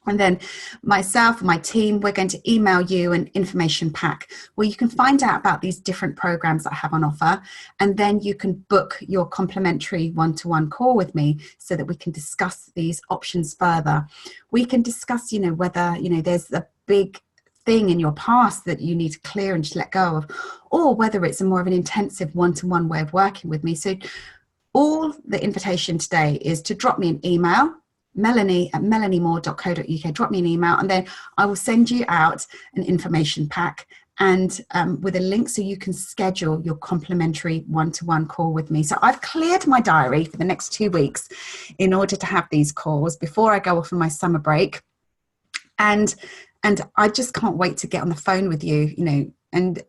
And then myself and my team, we're going to email you an information pack where you can find out about these different programs that I have on offer. And then you can book your complimentary one-to-one call with me so that we can discuss these options further. We can discuss, whether, there's a big thing in your past that you need to clear and just let go of, or whether it's a more of an intensive one-to-one way of working with me. So all the invitation today is to drop me an email, melanie@melaniemore.co.uk. Drop me an email, and then I will send you out an information pack and with a link so you can schedule your complimentary one-to-one call with me. So I've cleared my diary for the next 2 weeks in order to have these calls before I go off on my summer break. And I just can't wait to get on the phone with you, and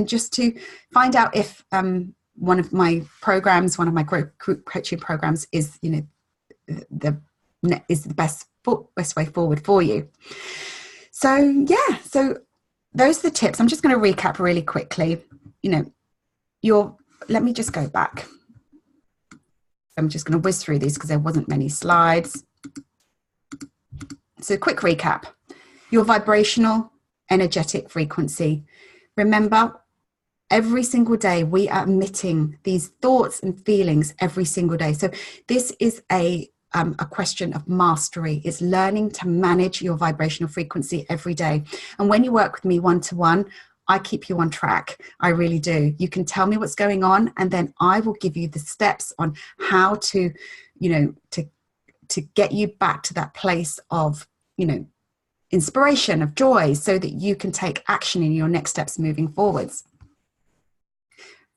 just to find out if one of my programs, one of my group coaching programs is, the best way forward for you. So yeah, so those are the tips. I'm just going to recap really quickly. Let me just go back. I'm just going to whiz through these because there wasn't many slides. So quick recap. Your vibrational energetic frequency. Remember, every single day we are emitting these thoughts and feelings every single day. So this is a question of mastery. It's learning to manage your vibrational frequency every day. And when you work with me one-to-one, I keep you on track. I really do. You can tell me what's going on, and then I will give you the steps on how to, to get you back to that place of, inspiration, of joy, so that you can take action in your next steps moving forwards.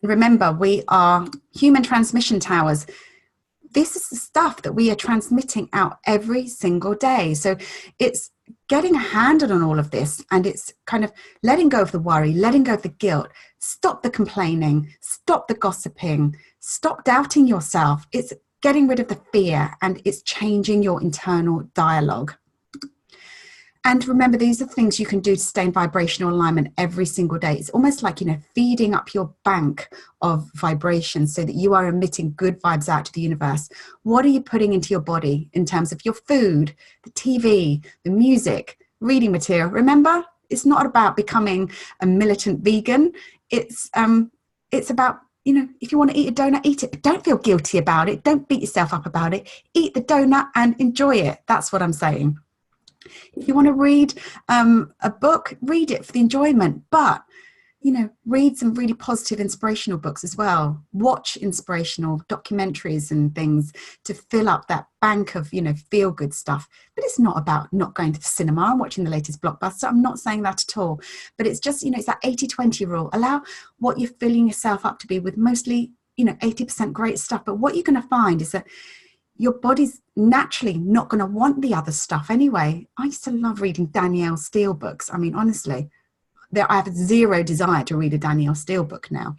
Remember, we are human transmission towers. This is the stuff that we are transmitting out every single day. So it's getting a handle on all of this, and it's kind of letting go of the worry, letting go of the guilt, stop the complaining, stop the gossiping, stop doubting yourself. It's getting rid of the fear, and it's changing your internal dialogue. And remember, these are things you can do to stay in vibrational alignment every single day. It's almost like, feeding up your bank of vibrations so that you are emitting good vibes out to the universe. What are you putting into your body in terms of your food, the TV, the music, reading material? Remember, it's not about becoming a militant vegan. It's about, if you want to eat a donut, eat it, but don't feel guilty about it. Don't beat yourself up about it. Eat the donut and enjoy it. That's what I'm saying. If you want to read a book, read it for the enjoyment, but, read some really positive, inspirational books as well. Watch inspirational documentaries and things to fill up that bank of, feel-good stuff. But it's not about not going to the cinema and watching the latest blockbuster. I'm not saying that at all. But it's just, it's that 80-20 rule. Allow what you're filling yourself up to be with mostly, 80% great stuff. But what you're going to find is that your body's naturally not going to want the other stuff anyway. I used to love reading Danielle Steele books. I mean, honestly, I have zero desire to read a Danielle Steele book now.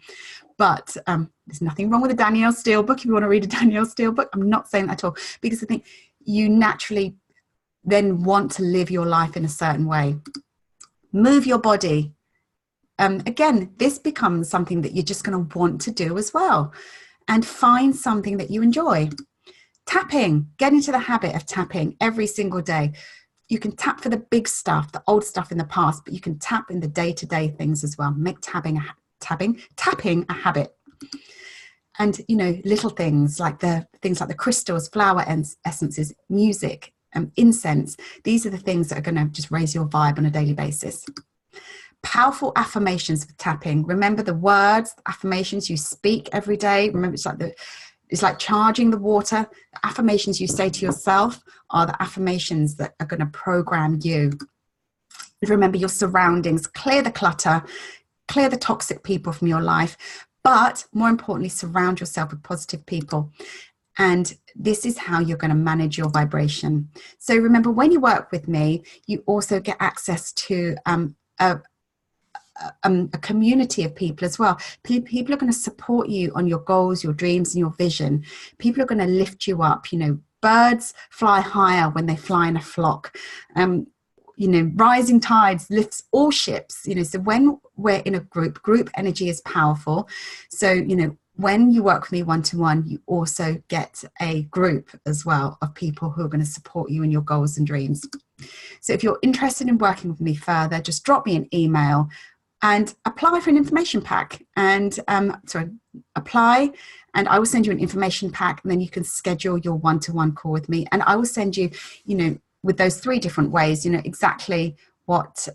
But there's nothing wrong with a Danielle Steele book if you want to read a Danielle Steele book. I'm not saying that at all, because I think you naturally then want to live your life in a certain way. Move your body. Again, this becomes something that you're just going to want to do as well. And find something that you enjoy. Tapping, get into the habit of tapping every single day. You can tap for the big stuff, the old stuff in the past, but you can tap in the day-to-day things as well. Make tapping a habit. And, little things like the crystals, flower essences, music, incense. These are the things that are going to just raise your vibe on a daily basis. powerful affirmations with tapping. Remember the words, the affirmations you speak every day. Remember, it's like charging the water. The affirmations you say to yourself are the affirmations that are going to program you. Remember your surroundings, clear the clutter, clear the toxic people from your life, but more importantly, surround yourself with positive people. And this is how you're going to manage your vibration. So remember, when you work with me, you also get access to a community of people as well. People are going to support you on your goals, your dreams, and your vision. People are going to lift you up. You know, birds fly higher when they fly in a flock. You know, rising tides lifts all ships. You know, so when we're in a group energy is powerful. So, you know, when you work with me one-to-one, you also get a group as well of people who are going to support you in your goals and dreams. So if you're interested in working with me further, just drop me an email and apply for an information pack. And apply, and I will send you an information pack, and then you can schedule your one-to-one call with me. And I will send you, you know, with those 3 different ways, you know, exactly what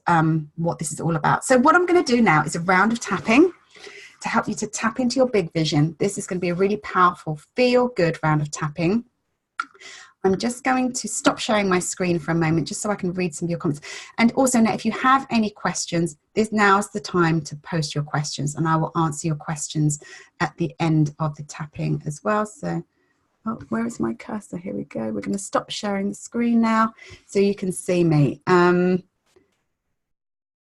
this is all about. So what I'm going to do now is a round of tapping to help you to tap into your big vision. This is going to be a really powerful, feel-good round of tapping. I'm just going to stop sharing my screen for a moment just so I can read some of your comments. And also now, if you have any questions, now's the time to post your questions, and I will answer your questions at the end of the tapping as well. So, oh, where is my cursor? Here we go. We're going to stop sharing the screen now so you can see me.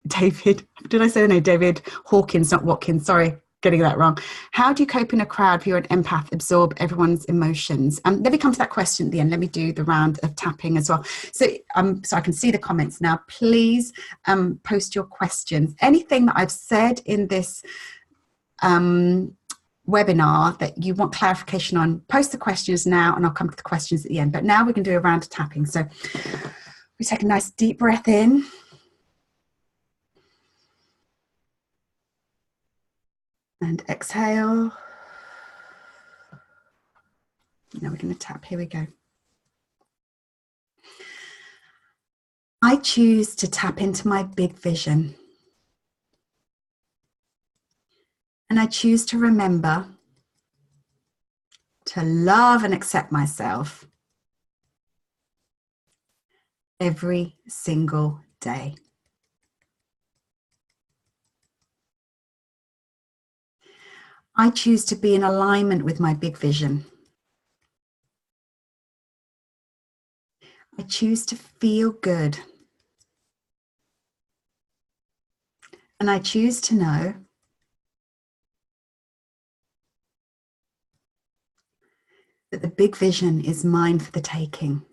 David, did I say the name? David Hawkins, not Watkins. Sorry, getting that wrong. How do you cope in a crowd if you're an empath, absorb everyone's emotions? Let me come to that question at the end. Let me do the round of tapping as well. So I can see the comments now. Please post your questions. Anything that I've said in this webinar that you want clarification on, post the questions now, and I'll come to the questions at the end. But now we can do a round of tapping. So we take a nice deep breath in. And exhale. Now we're going to tap. Here we go. I choose to tap into my big vision. And I choose to remember to love and accept myself every single day. I choose to be in alignment with my big vision. I choose to feel good. And I choose to know that the big vision is mine for the taking.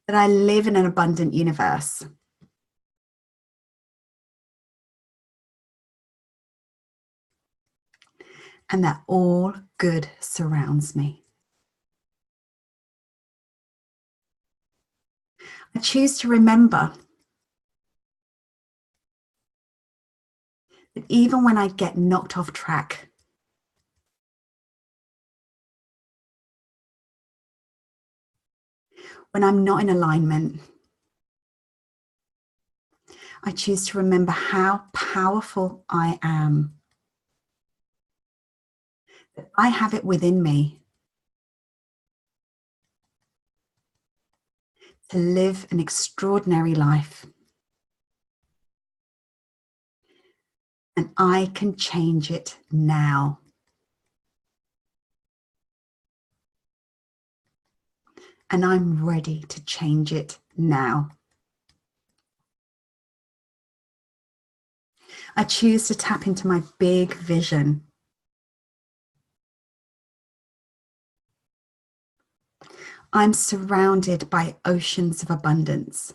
That I live in an abundant universe. And that all good surrounds me. I choose to remember that even when I get knocked off track, when I'm not in alignment, I choose to remember how powerful I am. That I have it within me to live an extraordinary life. And I can change it now. And I'm ready to change it now. I choose to tap into my big vision. I'm surrounded by oceans of abundance.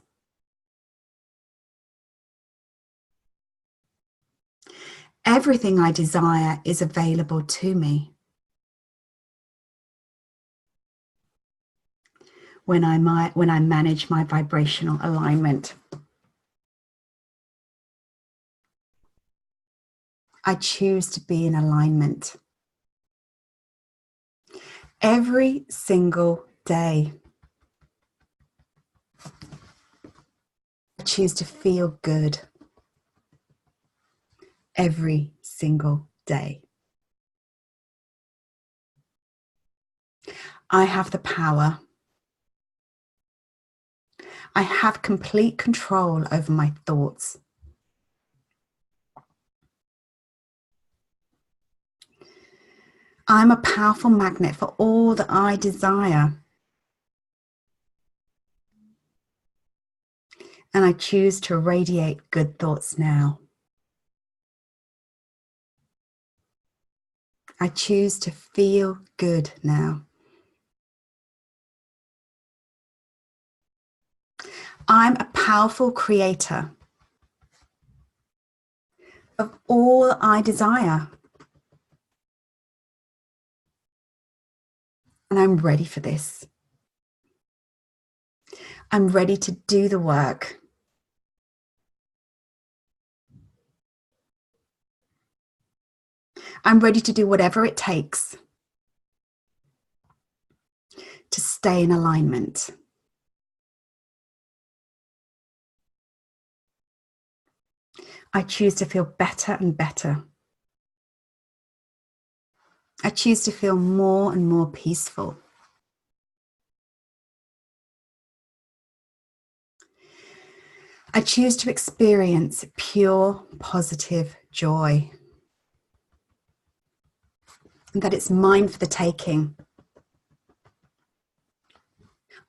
Everything I desire is available to me. When I manage my vibrational alignment. I choose to be in alignment. Every single day. I choose to feel good every single day. I have the power. I have complete control over my thoughts. I'm a powerful magnet for all that I desire. And I choose to radiate good thoughts now. I choose to feel good now. I'm a powerful creator of all I desire. And I'm ready for this. I'm ready to do the work. I'm ready to do whatever it takes to stay in alignment. I choose to feel better and better. I choose to feel more and more peaceful. I choose to experience pure, positive joy. And that it's mine for the taking.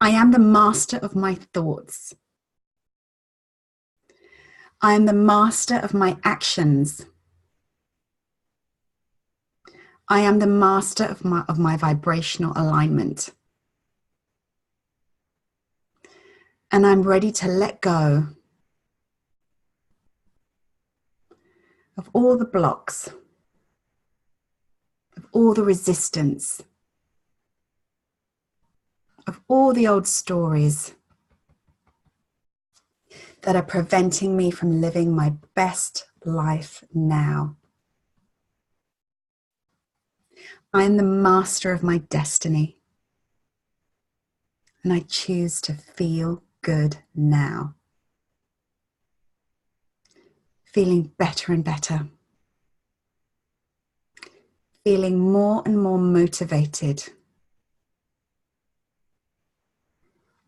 I am the master of my thoughts. I am the master of my actions. I am the master of my vibrational alignment. And I'm ready to let go of all the blocks, of all the resistance, of all the old stories that are preventing me from living my best life now. I am the master of my destiny, and I choose to feel good now. Feeling better and better. Feeling more and more motivated.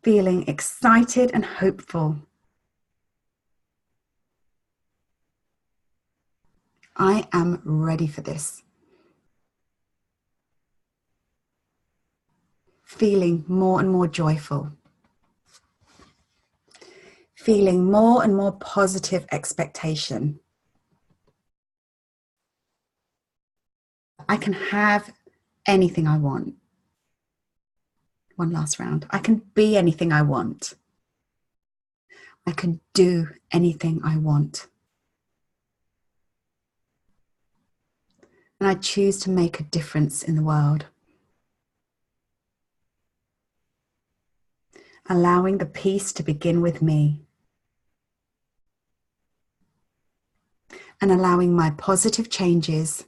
Feeling excited and hopeful. I am ready for this. Feeling more and more joyful. Feeling more and more positive expectation. I can have anything I want. One last round. I can be anything I want. I can do anything I want. And I choose to make a difference in the world. Allowing the peace to begin with me. And allowing my positive changes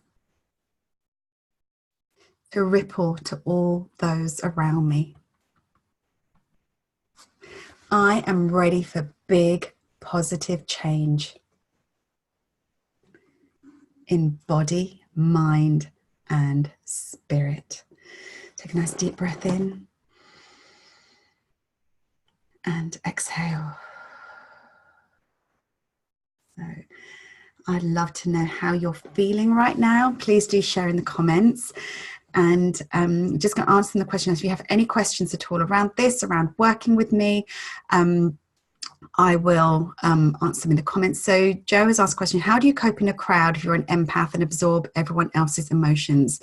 to ripple to all those around me. I am ready for big positive change in body, mind, and spirit. Take a nice deep breath in and exhale. So I'd love to know how you're feeling right now. Please do share in the comments. And just going to answer the question. If you have any questions at all around this, around working with me, I will answer them in the comments. So Joe has asked a question: how do you cope in a crowd if you're an empath and absorb everyone else's emotions?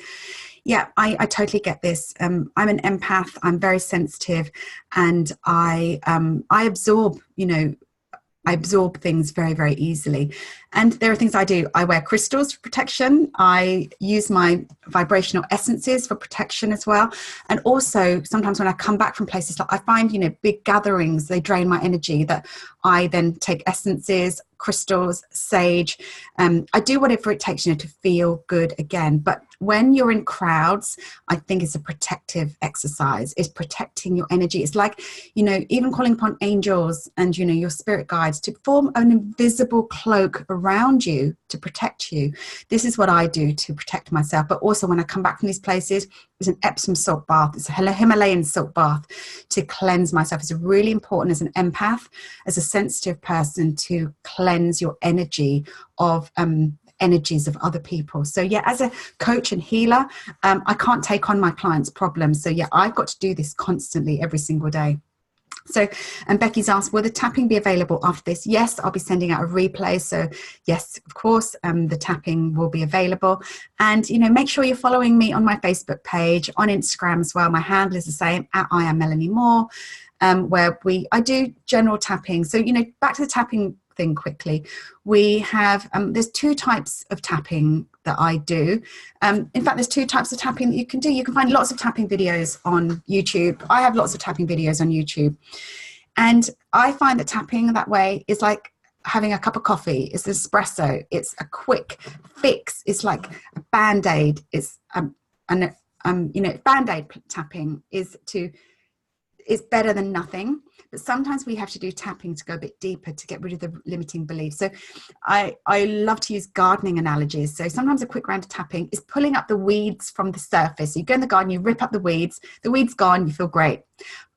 Yeah, I totally get this. I'm an empath. I'm very sensitive, and I absorb, I absorb things very, very easily. And there are things I do. I wear crystals for protection. I use my vibrational essences for protection as well. And also sometimes when I come back from places, like I find, big gatherings, they drain my energy, that I then take essences, crystals, sage. I do whatever it takes, to feel good again. But when you're in crowds, I think it's a protective exercise. It's protecting your energy. It's like, even calling upon angels and, your spirit guides to form an invisible cloak around you to protect you. This is what I do to protect myself. But also when I come back from these places, it's an Epsom salt bath. It's a Himalayan salt bath to cleanse myself. It's really important as an empath, as a sensitive person, to cleanse your energy of energies of other people. So yeah, as a coach and healer, I can't take on my clients' problems. So yeah, I've got to do this constantly every single day. So, and Becky's asked, will the tapping be available after this? Yes, I'll be sending out a replay. So yes, of course, the tapping will be available. And, make sure you're following me on my Facebook page, on Instagram as well. My handle is the same, at I am Melanie Moore, where I do general tapping. So, back to the tapping thing quickly. We have, there's 2 types of tapping that I do. In fact, there's 2 types of tapping that you can do. You can find lots of tapping videos on YouTube. I have lots of tapping videos on YouTube. And I find that tapping that way is like having a cup of coffee. It's an espresso. It's a quick fix. It's like a Band-Aid. It's, Band-Aid tapping is better than nothing. But sometimes we have to do tapping to go a bit deeper to get rid of the limiting beliefs. So I love to use gardening analogies. So sometimes a quick round of tapping is pulling up the weeds from the surface. So you go in the garden, you rip up the weeds gone, you feel great.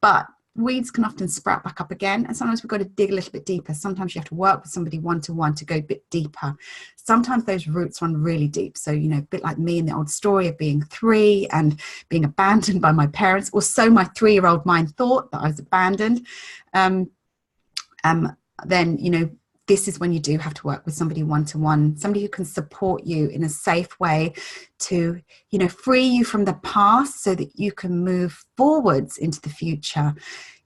But weeds can often sprout back up again, and sometimes we've got to dig a little bit deeper. Sometimes you have to work with somebody one-to-one to go a bit deeper. Sometimes those roots run really deep. So, a bit like me in the old story of being 3 and being abandoned by my parents, or so my 3-year-old mind thought that I was abandoned. Then, this is when you do have to work with somebody one-to-one, somebody who can support you in a safe way to, free you from the past so that you can move forwards into the future.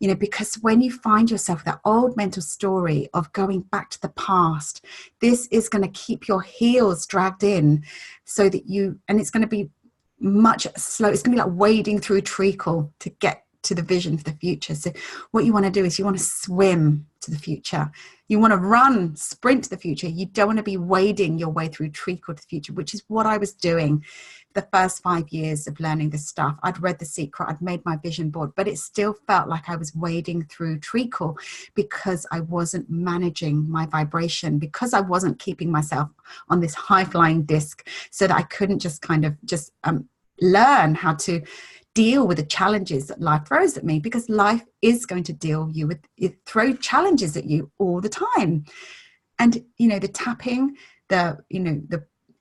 Because when you find yourself with that old mental story of going back to the past, this is going to keep your heels dragged in so that and it's going to be much slow. It's going to be like wading through treacle to get to the vision for the future. So what you want to do is you want to swim to the future. You want to sprint to the future. You don't want to be wading your way through treacle to the future, which is what I was doing the first 5 years of learning this stuff. I'd read The Secret, I'd made my vision board, but it still felt like I was wading through treacle because I wasn't managing my vibration, because I wasn't keeping myself on this high-flying disc, so that I couldn't just learn how to deal with the challenges that life throws at me, because life is going to throw challenges at you all the time. And the tapping,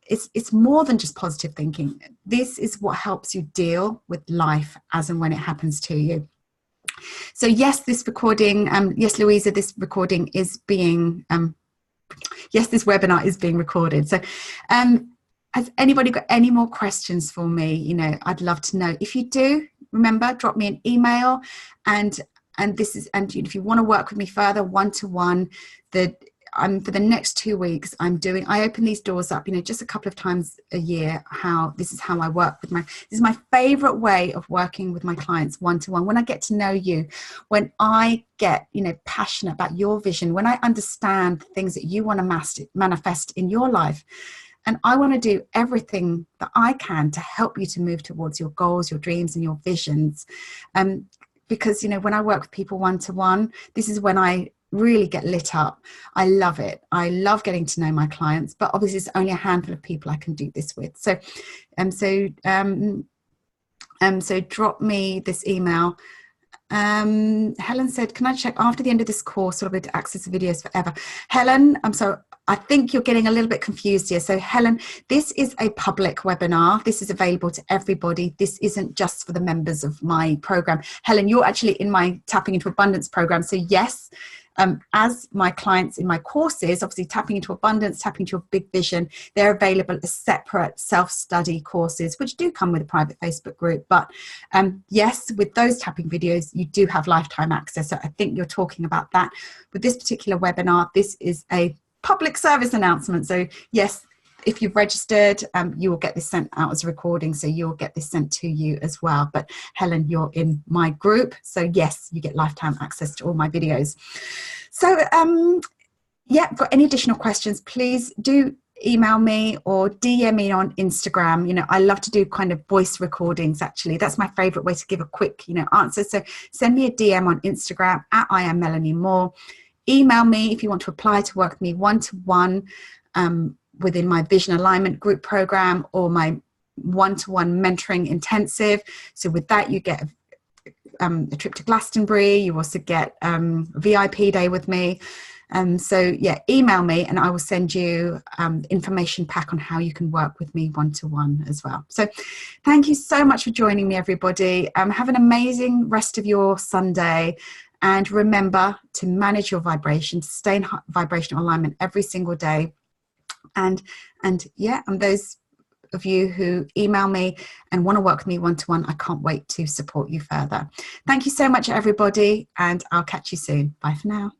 it's more than just positive thinking. This is what helps you deal with life as and when it happens to you. So yes, this recording, yes, Louisa, this recording is being, yes, this webinar is being recorded. So has anybody got any more questions for me? I'd love to know. If you do, remember, drop me an email. And if you want to work with me further, one-to-one, for the next 2 weeks, I open these doors up, just a couple of times a year. This is how I work this is my favorite way of working with my clients one-to-one. When I get to know you, when I get, passionate about your vision, when I understand the things that you want to manifest in your life. And I want to do everything that I can to help you to move towards your goals, your dreams, and your visions. Because, when I work with people one-to-one, this is when I really get lit up. I love it. I love getting to know my clients, but obviously it's only a handful of people I can do this with. So drop me this email. Helen said, can I check after the end of this course, will I be able to access the videos forever? Helen, I'm sorry, I think you're getting a little bit confused here. So Helen, this is a public webinar. This is available to everybody. This isn't just for the members of my program. Helen, you're actually in my Tapping into Abundance program. So yes, as my clients in my courses, obviously Tapping into Abundance, Tapping into Your Big Vision, they're available as separate self-study courses, which do come with a private Facebook group. But yes, with those tapping videos, you do have lifetime access. So I think you're talking about that. With this particular webinar, this is a public service announcement. So yes, if you've registered, you will get this sent out as a recording, so you'll get this sent to you as well. But Helen, you're in my group, so yes, you get lifetime access to all my videos. So yeah, got any additional questions, please do email me or DM me on Instagram. You know, I love to do kind of voice recordings, actually. That's my favorite way to give a quick, you know, answer. So send me a DM on Instagram at I am Melanie Moore. Email me if you want to apply to work with me one-to-one within my Vision Alignment group program or my one-to-one mentoring intensive. So with that, you get a trip to Glastonbury. You also get a VIP day with me. So yeah, email me and I will send you information pack on how you can work with me one-to-one as well. So thank you so much for joining me, everybody. Have an amazing rest of your Sunday. And remember to manage your vibration, to stay in vibrational alignment every single day. And yeah, and those of you who email me and want to work with me one-to-one, I can't wait to support you further. Thank you so much, everybody, and I'll catch you soon. Bye for now.